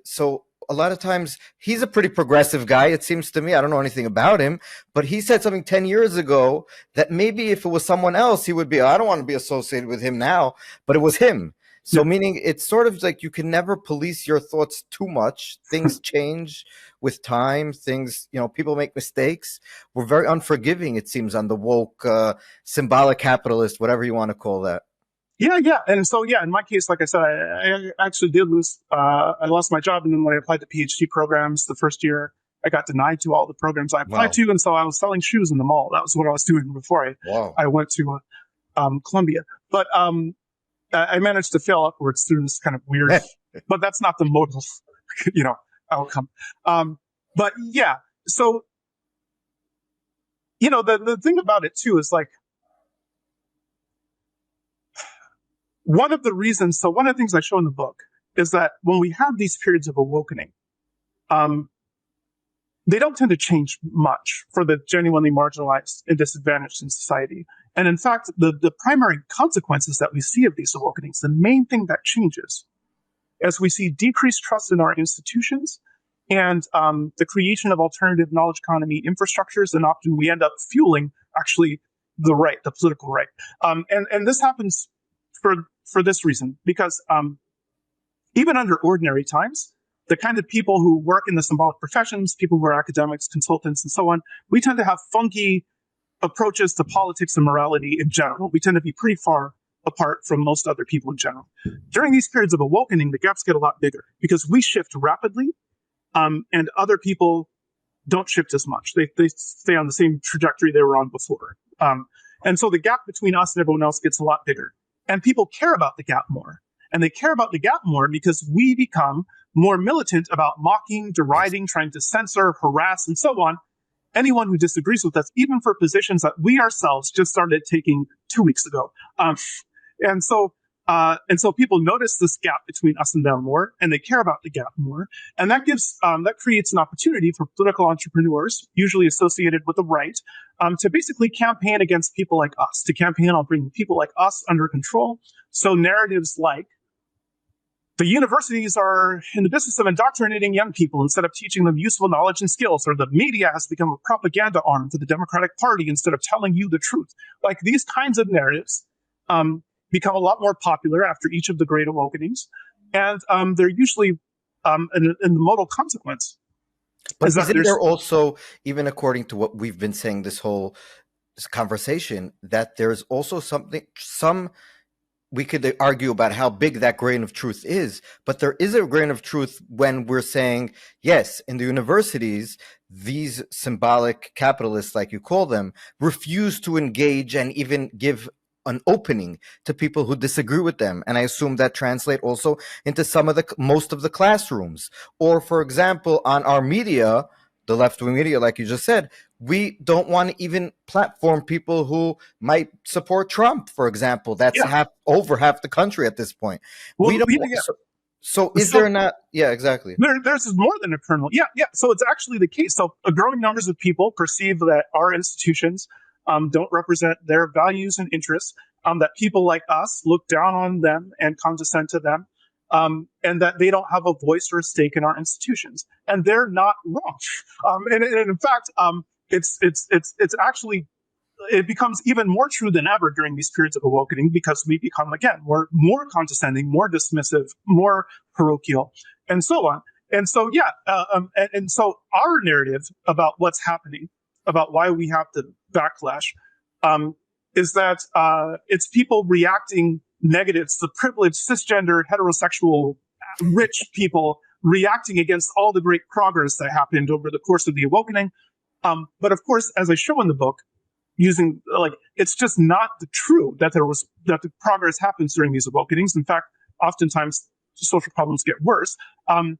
so a lot of times he's a pretty progressive guy, it seems to me. I don't know anything about him, but he said something 10 years ago that maybe if it was someone else, he would be, I don't want to be associated with him now, but it was him. So meaning it's sort of like you can never police your thoughts too much. Things change with time. Things, people make mistakes. We're very unforgiving, it seems, on the woke, symbolic capitalist, whatever you want to call that. Yeah. And so, in my case, like I said, I actually did lose, I lost my job. And then when I applied to PhD programs the first year, I got denied to all the programs I applied to. And so I was selling shoes in the mall. That was what I was doing before I went to Columbia. But I managed to fail upwards through this kind of weird, but that's not the modal, outcome. But yeah, so, the thing about it too is like, one of the reasons, so one of the things I show in the book is that when we have these periods of awakening, they don't tend to change much for the genuinely marginalized and disadvantaged in society. And in fact, the primary consequences that we see of these awakenings, the main thing that changes as we see decreased trust in our institutions and the creation of alternative knowledge economy infrastructures, and often we end up fueling actually the right, the political right. And this happens for this reason, because even under ordinary times, the kind of people who work in the symbolic professions, people who are academics, consultants, and so on, we tend to have funky approaches to politics and morality in general. We tend to be pretty far apart from most other people in general. During these periods of awakening, the gaps get a lot bigger because we shift rapidly, and other people don't shift as much. They stay on the same trajectory they were on before. And so the gap between us and everyone else gets a lot bigger. And people care about the gap more. And they care about the gap more because we become more militant about mocking, deriding, trying to censor, harass, and so on anyone who disagrees with us, even for positions that we ourselves just started taking 2 weeks ago. And so people notice this gap between us and them more, and they care about the gap more. And that creates an opportunity for political entrepreneurs, usually associated with the right, to basically campaign against people like us, to campaign on bringing people like us under control. So narratives like, the universities are in the business of indoctrinating young people instead of teaching them useful knowledge and skills, or the media has become a propaganda arm for the Democratic Party instead of telling you the truth. Like, these kinds of narratives become a lot more popular after each of the great awakenings, and they're usually in the modal consequence. But isn't there also, even according to what we've been saying this conversation, that there's also we could argue about how big that grain of truth is, but there is a grain of truth when we're saying, yes, in the universities, these symbolic capitalists, like you call them, refuse to engage and even give an opening to people who disagree with them. And I assume that translates also into most of the classrooms. Or, for example, on our media, the left-wing media, like you just said, we don't want to even platform people who might support Trump, for example. That's over half the country at this point. Well, we don't. So is there not? Yeah, exactly. There's more than a kernel. Yeah. So it's actually the case. So growing numbers of people perceive that our institutions don't represent their values and interests, that people like us look down on them and condescend to them, and that they don't have a voice or a stake in our institutions. And they're not wrong. And in fact, it's actually, it becomes even more true than ever during these periods of awakening, because we become, again, more condescending, more dismissive, more parochial, and so on. And so, and so our narrative about what's happening, about why we have the backlash, is that it's people reacting negative. It's the privileged, cisgender, heterosexual, rich people reacting against all the great progress that happened over the course of the awakening. But of course, as I show in the book, it's just not true that the progress happens during these awakenings. In fact, oftentimes social problems get worse. And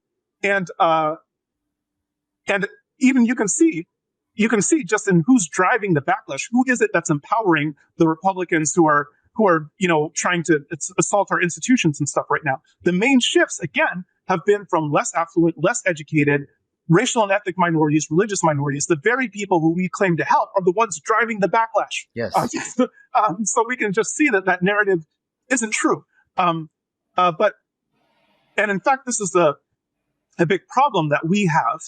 even you can see just in who's driving the backlash. Who is it that's empowering the Republicans who are trying to assault our institutions and stuff right now? The main shifts, again, have been from less affluent, less educated, racial and ethnic minorities, religious minorities. The very people who we claim to help are the ones driving the backlash. Yes. So we can just see that narrative isn't true. And in fact, this is a big problem that we have,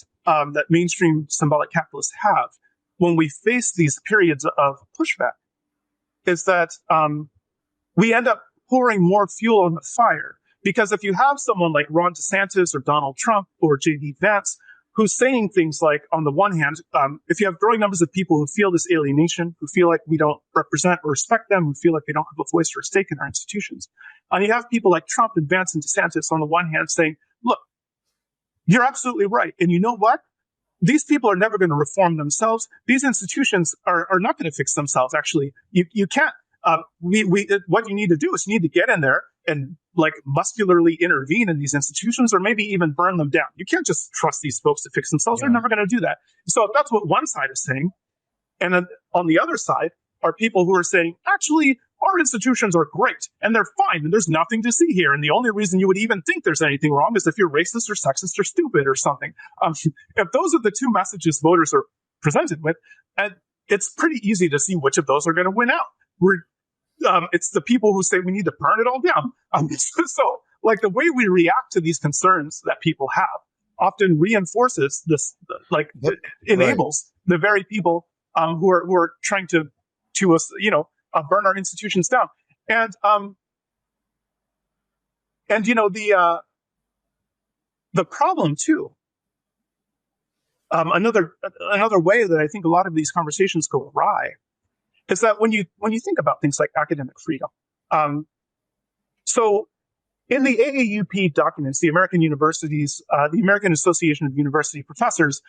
that mainstream symbolic capitalists have when we face these periods of pushback, is that we end up pouring more fuel on the fire. Because if you have someone like Ron DeSantis or Donald Trump or J.D. Vance, who's saying things like, on the one hand, if you have growing numbers of people who feel this alienation, who feel like we don't represent or respect them, who feel like they don't have a voice or a stake in our institutions, and you have people like Trump and Vance and DeSantis on the one hand saying, look, you're absolutely right. And you know what? These people are never going to reform themselves. These institutions are not going to fix themselves. Actually, you can't. What you need to do is you need to get in there and muscularly intervene in these institutions, or maybe even burn them down. You can't just trust these folks to fix themselves. Yeah. They're never going to do that. So if that's what one side is saying, and then on the other side are people who are saying, actually, our institutions are great and they're fine and there's nothing to see here. And the only reason you would even think there's anything wrong is if you're racist or sexist or stupid or something. If those are the two messages voters are presented with, it's pretty easy to see which of those are going to win out. It's the people who say we need to burn it all down. So, like, the way we react to these concerns that people have often reinforces this, like, enables the very people who are trying to burn our institutions down. And the problem too. Another way that I think a lot of these conversations go awry is that when you think about things like academic freedom, so in the AAUP documents, the American Universities, the American Association of University Professors,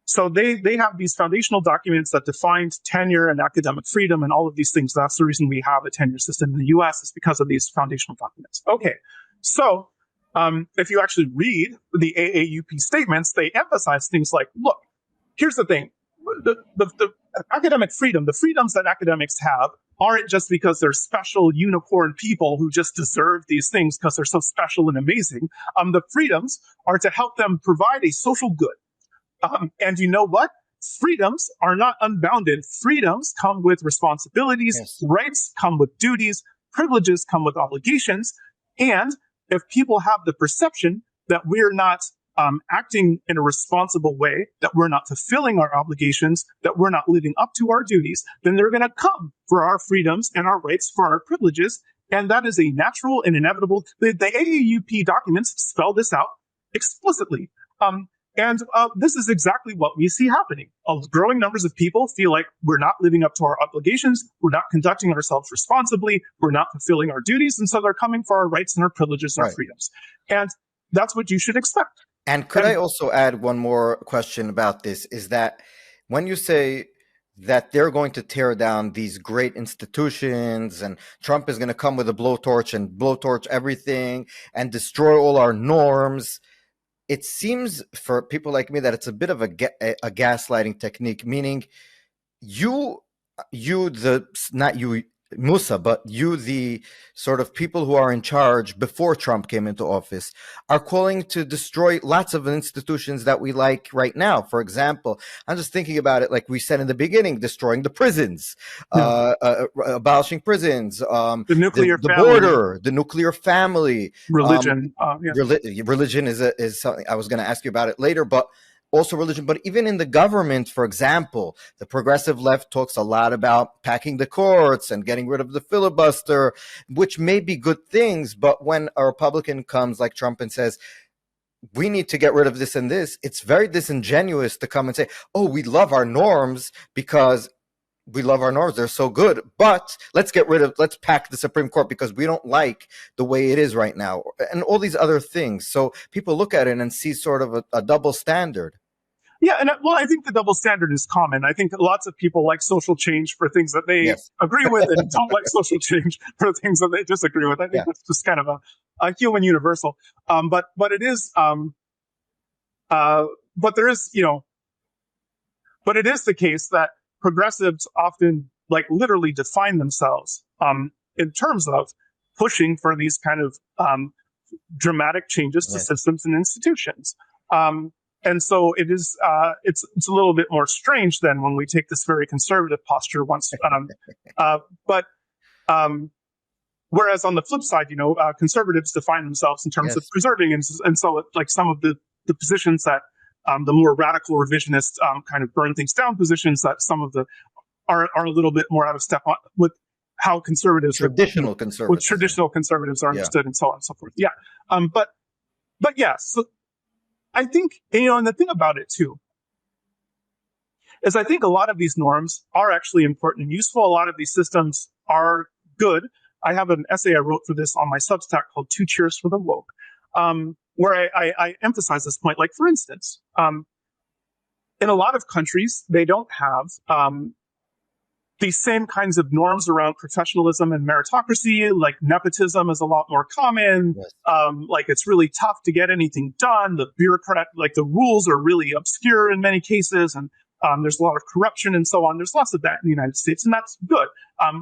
so they have these foundational documents that defined tenure and academic freedom and all of these things. That's the reason we have a tenure system in the US, is because of these foundational documents. Okay, so if you actually read the AAUP statements, they emphasize things like, look, here's the thing. The academic freedom, the freedoms that academics have aren't just because they're special unicorn people who just deserve these things because they're so special and amazing. The freedoms are to help them provide a social good. And you know what? Freedoms are not unbounded. Freedoms come with responsibilities, yes. Rights come with duties, privileges come with obligations. And if people have the perception that we're not acting in a responsible way, that we're not fulfilling our obligations, that we're not living up to our duties, then they're going to come for our freedoms and our rights, for our privileges. And that is a natural and inevitable. The AAUP documents spell this out explicitly. And this is exactly what we see happening. Growing numbers of people feel like we're not living up to our obligations, we're not conducting ourselves responsibly, we're not fulfilling our duties, and so they're coming for our rights and our privileges and our freedoms. And that's what you should expect. And could I also add one more question about this, is that when you say that they're going to tear down these great institutions and Trump is going to come with a blowtorch and blowtorch everything and destroy all our norms, it seems for people like me that it's a bit of a gaslighting technique, meaning not you, Musa, but you, the sort of people who are in charge before Trump came into office, are calling to destroy lots of institutions that we like right now. For example, I'm just thinking about it, like we said in the beginning, destroying the prisons, abolishing prisons, the nuclear the family, border, the nuclear family, religion. Religion is something I was going to ask you about it later, but also religion. But even in the government, for example, the progressive left talks a lot about packing the courts and getting rid of the filibuster, which may be good things. But when a Republican comes like Trump and says, we need to get rid of this and this, it's very disingenuous to come and say, oh, we love our norms because we love our norms, they're so good, but let's pack the Supreme Court because we don't like the way it is right now, and all these other things. So people look at it and see sort of a double standard. Yeah, and I think the double standard is common. I think that lots of people like social change for things that they agree with and don't like social change for things that they disagree with. I think that's just kind of a human universal. But it is, but there is, but it is the case that progressives often, like, literally define themselves in terms of pushing for these kind of dramatic changes to systems and institutions. And so it is, it's a little bit more strange than when we take this very conservative posture once. But whereas on the flip side, conservatives define themselves in terms of preserving, and so like some of the positions that the more radical revisionist kind of burn things down positions, that some of the are a little bit more out of step with how conservatives traditional conservatives are understood, and so on and so forth. But yes. So I think, and the thing about it too, is I think a lot of these norms are actually important and useful. A lot of these systems are good. I have an essay I wrote for this on my Substack called 2 Cheers for the Woke, where I emphasize this point. Like, for instance, in a lot of countries, they don't have these same kinds of norms around professionalism and meritocracy. Like, nepotism is a lot more common. Like, it's really tough to get anything done. The bureaucrat, like, the rules are really obscure in many cases. And There's a lot of corruption and so on. There's lots of that in the United States, and that's good.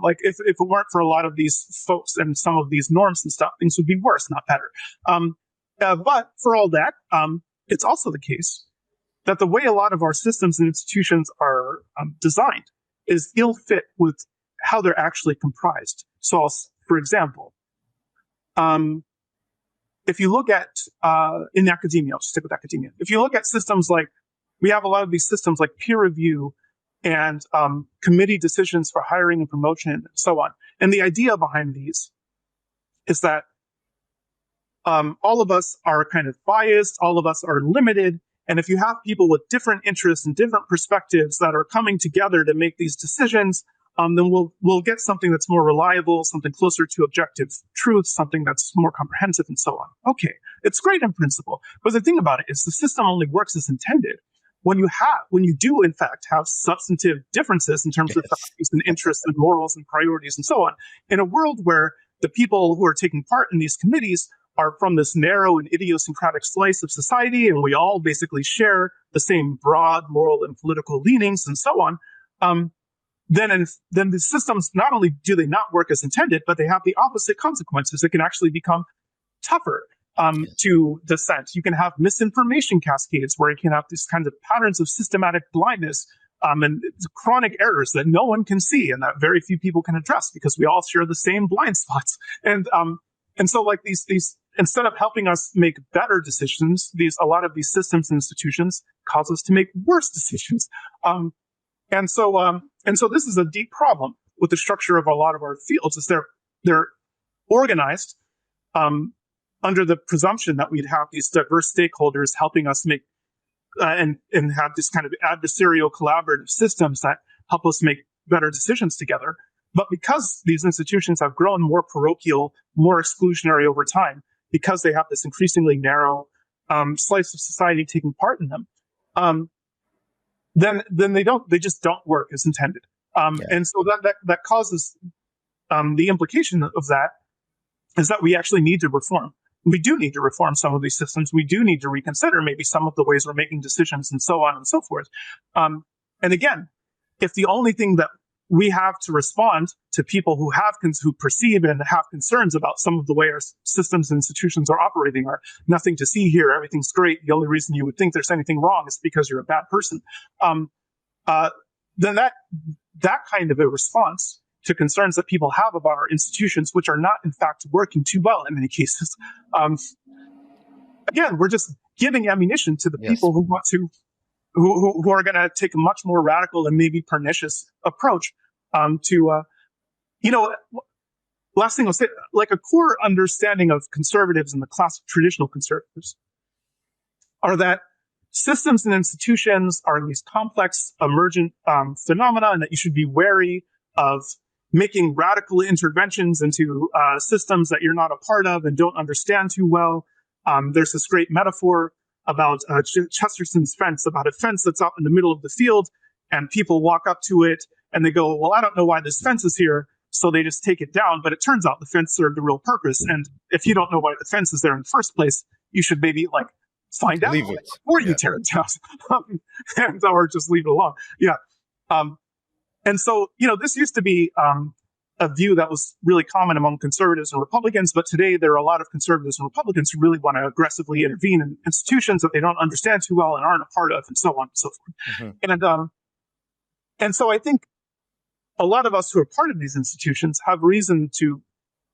Like if it weren't for a lot of these folks and some of these norms and stuff, things would be worse, not better. But for all that, it's also the case that the way a lot of our systems and institutions are designed is ill fit with how they're actually comprised. So, for example, if you look at in academia, I'll just stick with academia. If you look at systems like, we have a lot of these systems like peer review and committee decisions for hiring and promotion and so on. And the idea behind these is that all of us are kind of biased, all of us are limited. And if you have people with different interests and different perspectives that are coming together to make these decisions, then we'll get something that's more reliable, something closer to objective truth, something that's more comprehensive, and so on. Okay, it's great in principle, but the thing about it is the system only works as intended. When you do in fact have substantive differences in terms of values and interests and morals and priorities and so on, in a world where the people who are taking part in these committees are from this narrow and idiosyncratic slice of society, and we all basically share the same broad moral and political leanings and so on, then the systems, not only do they not work as intended, but they have the opposite consequences. It can actually become tougher to dissent. You can have misinformation cascades where you can have these kinds of patterns of systematic blindness and chronic errors that no one can see and that very few people can address because we all share the same blind spots. And so like these instead of helping us make better decisions, a lot of these systems and institutions cause us to make worse decisions. And so this is a deep problem with the structure of a lot of our fields, is they're organized under the presumption that we'd have these diverse stakeholders helping us make and have this kind of adversarial collaborative systems that help us make better decisions together. But because these institutions have grown more parochial, more exclusionary over time, because they have this increasingly narrow slice of society taking part in them, then they just don't work as intended. And so that causes the implication of that is that we actually need to reform. We do need to reform some of these systems. We do need to reconsider maybe some of the ways we're making decisions and so on and so forth. And again, if the only thing that we have to respond to people who perceive and have concerns about some of the way our systems and institutions are operating are nothing to see here, everything's great, the only reason you would think there's anything wrong is because you're a bad person, then that kind of a response to concerns that people have about our institutions, which are not in fact working too well in many cases, again, we're just giving ammunition to the people who want to who are going to take a much more radical and maybe pernicious approach last thing I'll say, like a core understanding of conservatives and the classic traditional conservatives are that systems and institutions are these complex emergent phenomena, and that you should be wary of making radical interventions into systems that you're not a part of and don't understand too well. There's this great metaphor about Chesterton's fence, about a fence that's out in the middle of the field, and people walk up to it and they go, well, I don't know why this fence is here. So they just take it down, but it turns out the fence served a real purpose. And if you don't know why the fence is there in the first place, you should maybe find out before you tear it down, or just leave it alone. Yeah. And so, this used to be a view that was really common among conservatives and Republicans, but today there are a lot of conservatives and Republicans who really want to aggressively intervene in institutions that they don't understand too well and aren't a part of, and so on and so forth. Mm-hmm. And so I think a lot of us who are part of these institutions have reason to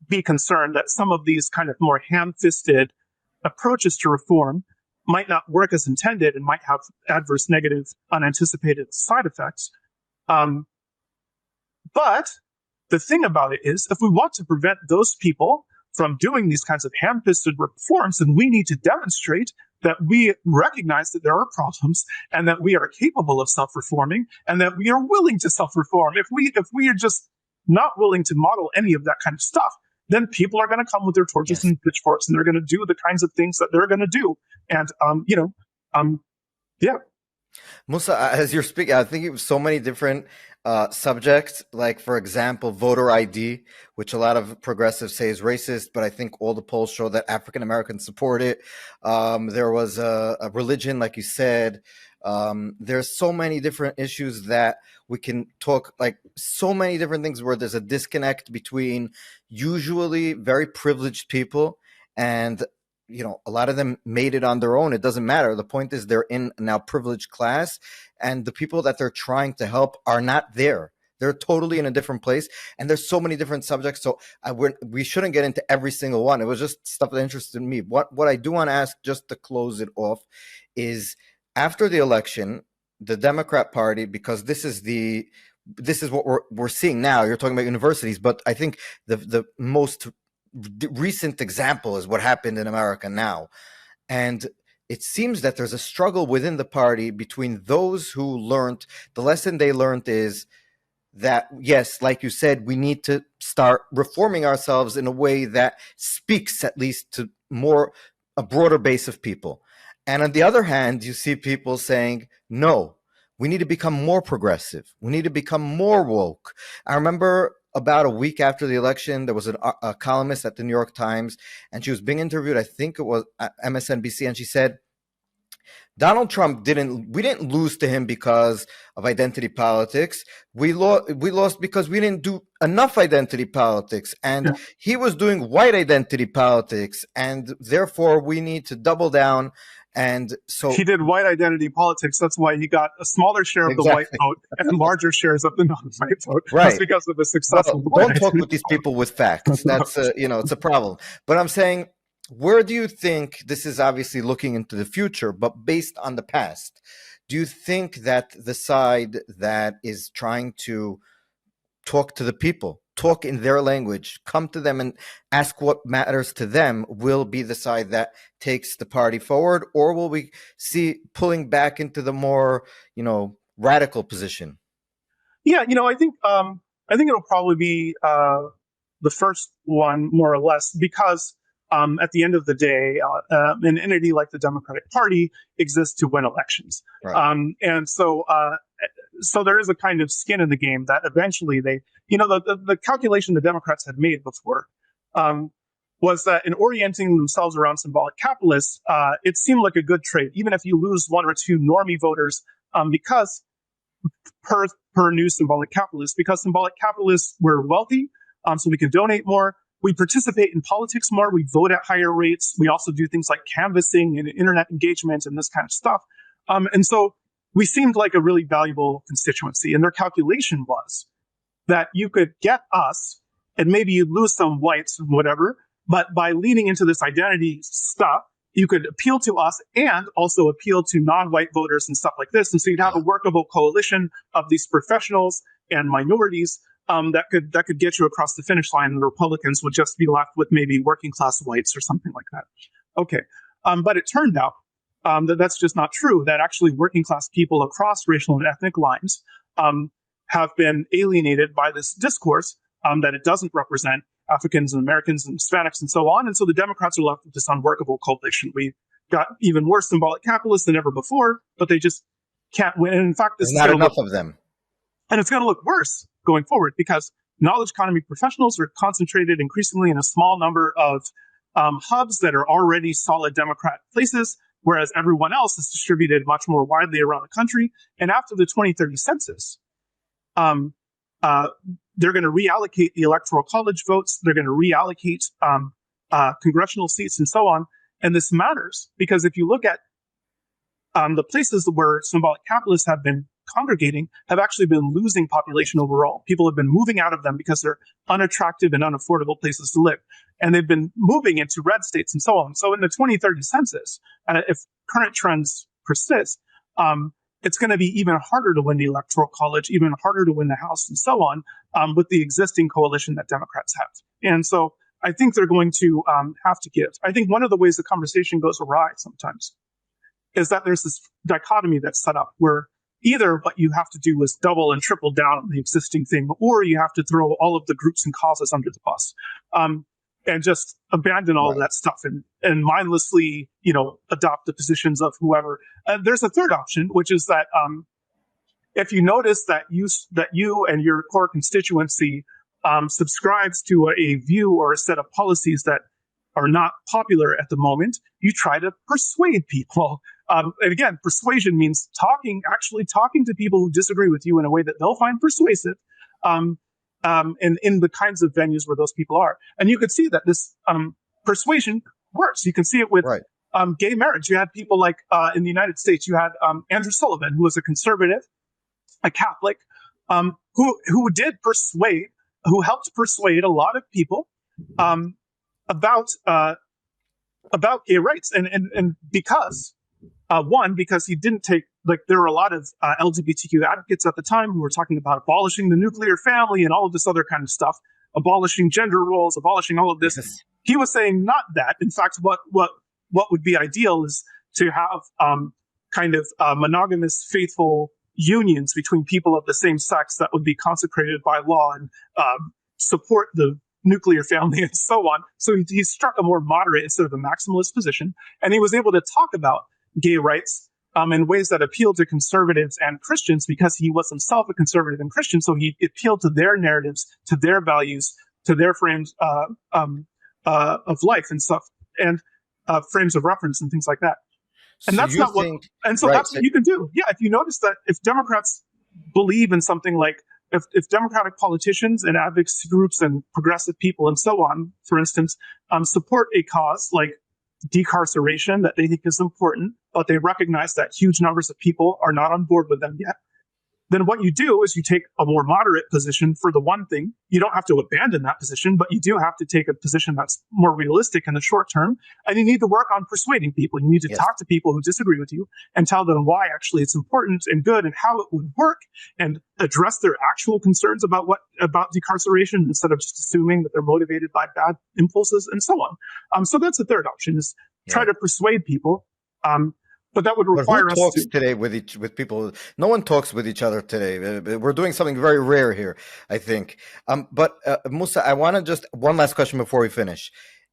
be concerned that some of these kind of more ham-fisted approaches to reform might not work as intended and might have adverse, negative, unanticipated side effects. But the thing about it is, if we want to prevent those people from doing these kinds of ham-fisted reforms, then we need to demonstrate that we recognize that there are problems and that we are capable of self-reforming and that we are willing to self-reform. If we are just not willing to model any of that kind of stuff, then people are going to come with their torches and pitchforks, and they're going to do the kinds of things that they're going to do. And, yeah. Musa, as you're speaking, I think it was so many different subjects. Like, for example, voter ID, which a lot of progressives say is racist, but I think all the polls show that African Americans support it. There was a religion, like you said. There's so many different issues that we can talk, like so many different things where there's a disconnect between usually very privileged people and a lot of them made it on their own. It doesn't matter. The point is they're in now privileged class, and the people that they're trying to help are not there. They're totally in a different place, and there's so many different subjects. So we shouldn't get into every single one. It was just stuff that interested me. What I do want to ask, just to close it off, is after the election, the Democrat Party, because this is what we're seeing now. You're talking about universities, but I think the most recent example is what happened in America now. And it seems that there's a struggle within the party between those who learned the lesson they learned is that, yes, like you said, we need to start reforming ourselves in a way that speaks at least to a broader base of people. And on the other hand, you see people saying, no, we need to become more progressive. We need to become more woke. I remember about a week after the election, there was a columnist at the New York Times, and she was being interviewed, I think it was at MSNBC, and she said, Donald Trump we didn't lose to him because of identity politics. We lost because we didn't do enough identity politics, and he was doing white identity politics, and therefore we need to double down. And so he did white identity politics. That's why he got a smaller share of the white vote and larger shares of the non-white vote. Right. That's because of the success of the white Don't talk with these people with facts. That's it's a problem. But I'm saying, where do you think, this is obviously looking into the future, but based on the past, do you think that the side that is trying to talk to the people, talk in their language, come to them and ask what matters to them, will be the side that takes the party forward? Or will we see pulling back into the more, radical position? Yeah, I think it'll probably be the first one, more or less, because at the end of the day, an entity like the Democratic Party exists to win elections. Right. And so there is a kind of skin in the game that eventually the calculation the Democrats had made before was that in orienting themselves around symbolic capitalists, it seemed like a good trade, even if you lose one or two normie voters, because per new symbolic capitalists, because symbolic capitalists were wealthy, so we can donate more. We participate in politics more. We vote at higher rates. We also do things like canvassing and internet engagement and this kind of stuff. And so we seemed like a really valuable constituency. And their calculation was that you could get us, and maybe you'd lose some whites, whatever, but by leaning into this identity stuff, you could appeal to us and also appeal to non-white voters and stuff like this. And so you'd have a workable coalition of these professionals and minorities that could get you across the finish line, and the Republicans would just be left with maybe working class whites or something like that. Okay, but it turned out that's just not true. That actually working class people across racial and ethnic lines have been alienated by this discourse that it doesn't represent Africans and Americans and Hispanics and so on. And so the Democrats are left with this unworkable coalition. We got even worse symbolic capitalists than ever before, but they just can't win. And in fact, there's not enough of them. And it's going to look worse going forward because knowledge economy professionals are concentrated increasingly in a small number of hubs that are already solid Democrat places, whereas everyone else is distributed much more widely around the country. And after the 2030 census, they're going to reallocate the electoral college votes. They're going to reallocate congressional seats and so on. And this matters because if you look at the places where symbolic capitalists have been congregating, have actually been losing population overall. People have been moving out of them because they're unattractive and unaffordable places to live. And they've been moving into red states and so on. So in the 2030 census, if current trends persist, it's going to be even harder to win the electoral college, even harder to win the House and so on, with the existing coalition that Democrats have. And so I think they're going to have to give. I think one of the ways the conversation goes awry sometimes is that there's this dichotomy that's set up where either what you have to do is double and triple down on the existing thing, or you have to throw all of the groups and causes under the bus. and just abandon all of Right. that stuff and mindlessly, adopt the positions of whoever. And there's a third option, which is that if you notice that you and your core constituency subscribes to a view or a set of policies that are not popular at the moment, you try to persuade people. And again, persuasion means actually talking to people who disagree with you in a way that they'll find persuasive, and in the kinds of venues where those people are. And you could see that this persuasion works. You can see it with Right. gay marriage. You had people like in the United States, you had Andrew Sullivan, who was a conservative, a Catholic, who helped persuade a lot of people about gay rights, and because he didn't take, like, there were a lot of LGBTQ advocates at the time who were talking about abolishing the nuclear family and all of this other kind of stuff, abolishing gender roles, abolishing all of this. Yes. He was saying not that. In fact, what would be ideal is to have kind of monogamous, faithful unions between people of the same sex that would be consecrated by law and support the nuclear family and so on. So he struck a more moderate instead of a maximalist position, and he was able to talk about gay rights in ways that appealed to conservatives and Christians, because he was himself a conservative and Christian. So he appealed to their narratives, to their values, to their frames of life and stuff, and frames of reference and things like that. And So that's you not what, think, and so right? that's what you can do. Yeah, if you notice that if Democrats believe in something like, if Democratic politicians and advocacy groups and progressive people and so on, for instance, support a cause like decarceration that they think is important, but they recognize that huge numbers of people are not on board with them yet, then what you do is you take a more moderate position for the one thing. You don't have to abandon that position, but you do have to take a position that's more realistic in the short term. And you need to work on persuading people. You need to Yes. talk to people who disagree with you and tell them why actually it's important and good and how it would work, and address their actual concerns about decarceration, instead of just assuming that they're motivated by bad impulses and so on. So that's the third option, is try Yeah. to persuade people. But that would But who require us talks to. today with people? No one talks with each other today. We're doing something very rare here, I think. But Musa, I want to just one last question before we finish.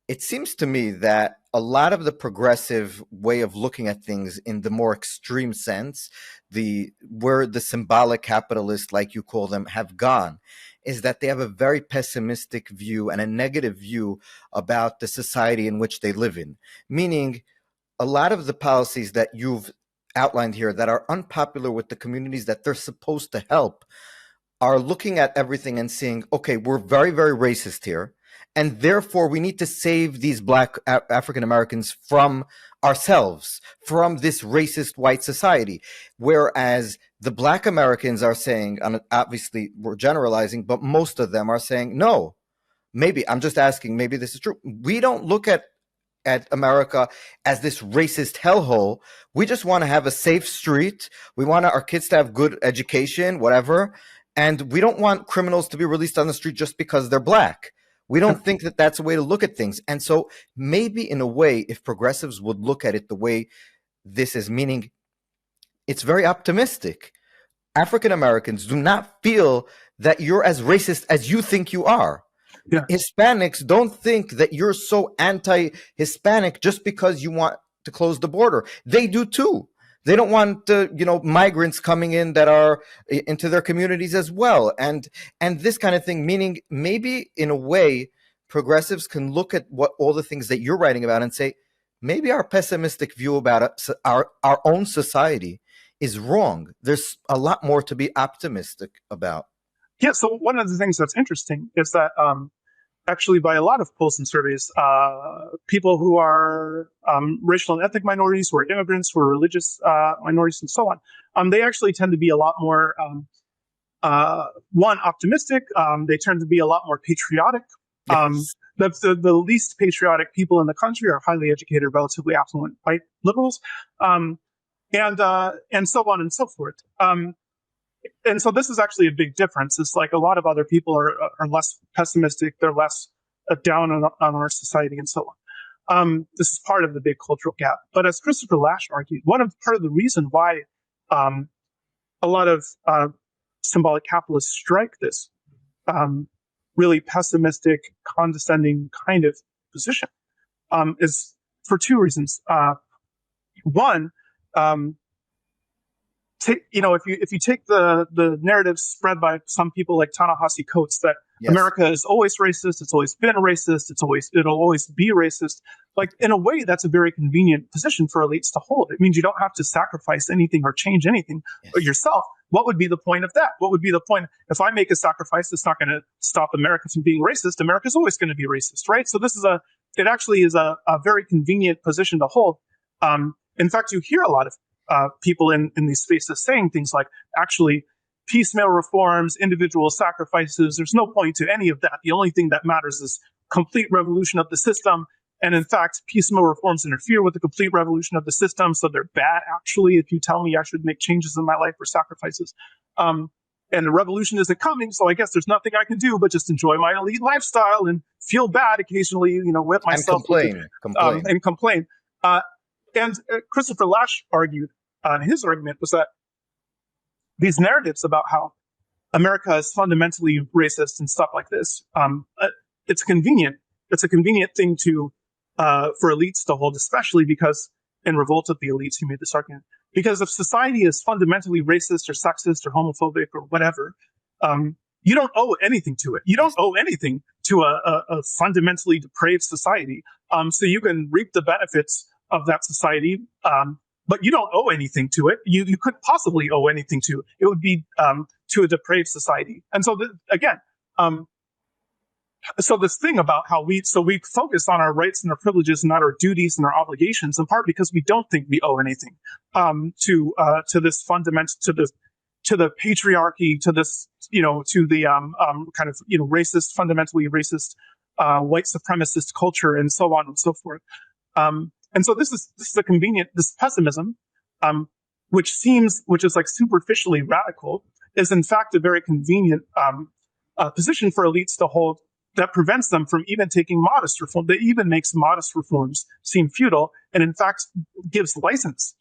It seems to me that a lot of the progressive way of looking at things in the more extreme sense, where the symbolic capitalists, like you call them, have gone, is that they have a very pessimistic view and a negative view about the society in which they live in. Meaning, a lot of the policies that you've outlined here that are unpopular with the communities that they're supposed to help are looking at everything and seeing, okay, we're very, very racist here, and therefore we need to save these Black African Americans from ourselves, from this racist white society. Whereas the Black Americans are saying, and obviously we're generalizing, but most of them are saying, no, maybe, I'm just asking, maybe this is true. We don't look at America as this racist hellhole. We just want to have a safe street. We want our kids to have good education, whatever. And we don't want criminals to be released on the street just because they're Black. We don't think that that's a way to look at things. And so maybe in a way, if progressives would look at it the way this is, meaning it's very optimistic. African Americans do not feel that you're as racist as you think you are. Yeah. Hispanics don't think that you're so anti-Hispanic just because you want to close the border. They do too. They don't want migrants coming in that are into their communities as well, and this kind of thing. Meaning, maybe in a way, progressives can look at what all the things that you're writing about and say, maybe our pessimistic view about our own society is wrong. There's a lot more to be optimistic about. Yeah, so one of the things that's interesting is that actually, by a lot of polls and surveys, people who are racial and ethnic minorities, who are immigrants, who are religious minorities, and so on, they actually tend to be a lot more, optimistic. They tend to be a lot more patriotic. Yes. The least patriotic people in the country are highly educated, relatively affluent white liberals, and so on and so forth. And so this is actually a big difference. It's like a lot of other people are less pessimistic. They're less down on our society and so on. This is part of the big cultural gap. But as Christopher Lasch argued, part of the reason why a lot of symbolic capitalists strike this really pessimistic, condescending kind of position, is for two reasons. One, if you take the narrative spread by some people like Ta-Nehisi Coates that Yes. America is always racist, it's always been racist, it'll always be racist. Like, in a way, that's a very convenient position for elites to hold. It means you don't have to sacrifice anything or change anything yourself. What would be the point of that? What would be the point? If I make a sacrifice, it's not going to stop America from being racist. America's always going to be racist, right? So it actually is a very convenient position to hold. In fact, you hear a lot of people in these spaces saying things like, actually, piecemeal reforms, individual sacrifices, there's no point to any of that. The only thing that matters is complete revolution of the system. And in fact, piecemeal reforms interfere with the complete revolution of the system, so they're bad, actually, if you tell me I should make changes in my life or sacrifices. And the revolution isn't coming, so I guess there's nothing I can do but just enjoy my elite lifestyle and feel bad occasionally, whip myself. And complain. And Christopher Lasch argued, his argument was that these narratives about how America is fundamentally racist and stuff like this, it's convenient. It's a convenient thing for elites to hold, especially because in Revolt of the Elites, he made this argument. Because if society is fundamentally racist or sexist or homophobic or whatever, you don't owe anything to it. You don't owe anything to a fundamentally depraved society. So you can reap the benefits of that society, but you don't owe anything to it. You couldn't possibly owe anything to it. It would be to a depraved society. And so, so this thing about how we focus on our rights and our privileges and not our duties and our obligations, in part because we don't think we owe anything to this fundamental, to the patriarchy, to this, to the kind of racist, fundamentally racist, white supremacist culture, and so on and so forth. And so this is a convenient, this pessimism, which is like superficially radical, is in fact a very convenient position for elites to hold that prevents them from even taking modest reform, that even makes modest reforms seem futile, and in fact gives license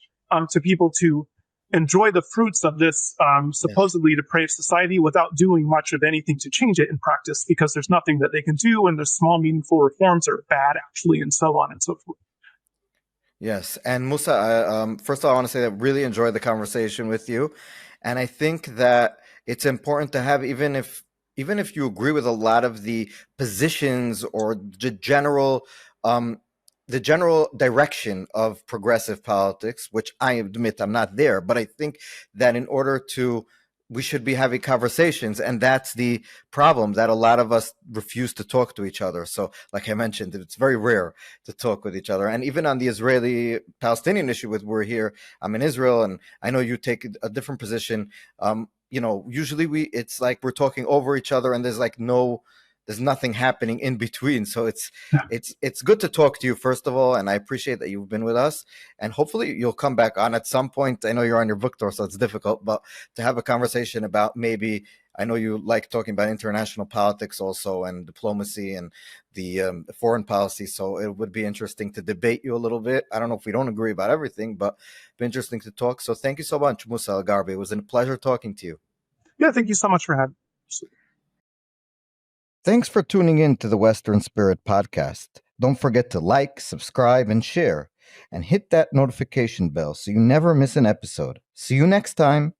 to people to enjoy the fruits of this supposedly depraved society without doing much of anything to change it in practice, because there's nothing that they can do, and the small meaningful reforms are bad actually, and so on and so forth. Yes. And Musa, first of all, I want to say that I really enjoyed the conversation with you. And I think that it's important to have, even if you agree with a lot of the positions or the general direction of progressive politics, which I admit I'm not there, but I think that in order we should be having conversations, and that's the problem, that a lot of us refuse to talk to each other. So, like I mentioned, it's very rare to talk with each other. And even on the Israeli-Palestinian issue, we're here, I'm in Israel, and I know you take a different position. Usually it's like we're talking over each other, and there's nothing happening in between. So it's good to talk to you, first of all, and I appreciate that you've been with us, and hopefully you'll come back on at some point. I know you're on your book tour, so it's difficult, but to have a conversation about, maybe, I know you like talking about international politics also, and diplomacy, and the foreign policy, so it would be interesting to debate you a little bit. I don't know if we don't agree about everything, but it'd be interesting to talk. So thank you so much, Musa al-Gharbi. It was a pleasure talking to you. Yeah, thank you so much for having me. Thanks for tuning in to the Western Spirit podcast. Don't forget to like, subscribe, and share, and hit that notification bell so you never miss an episode. See you next time.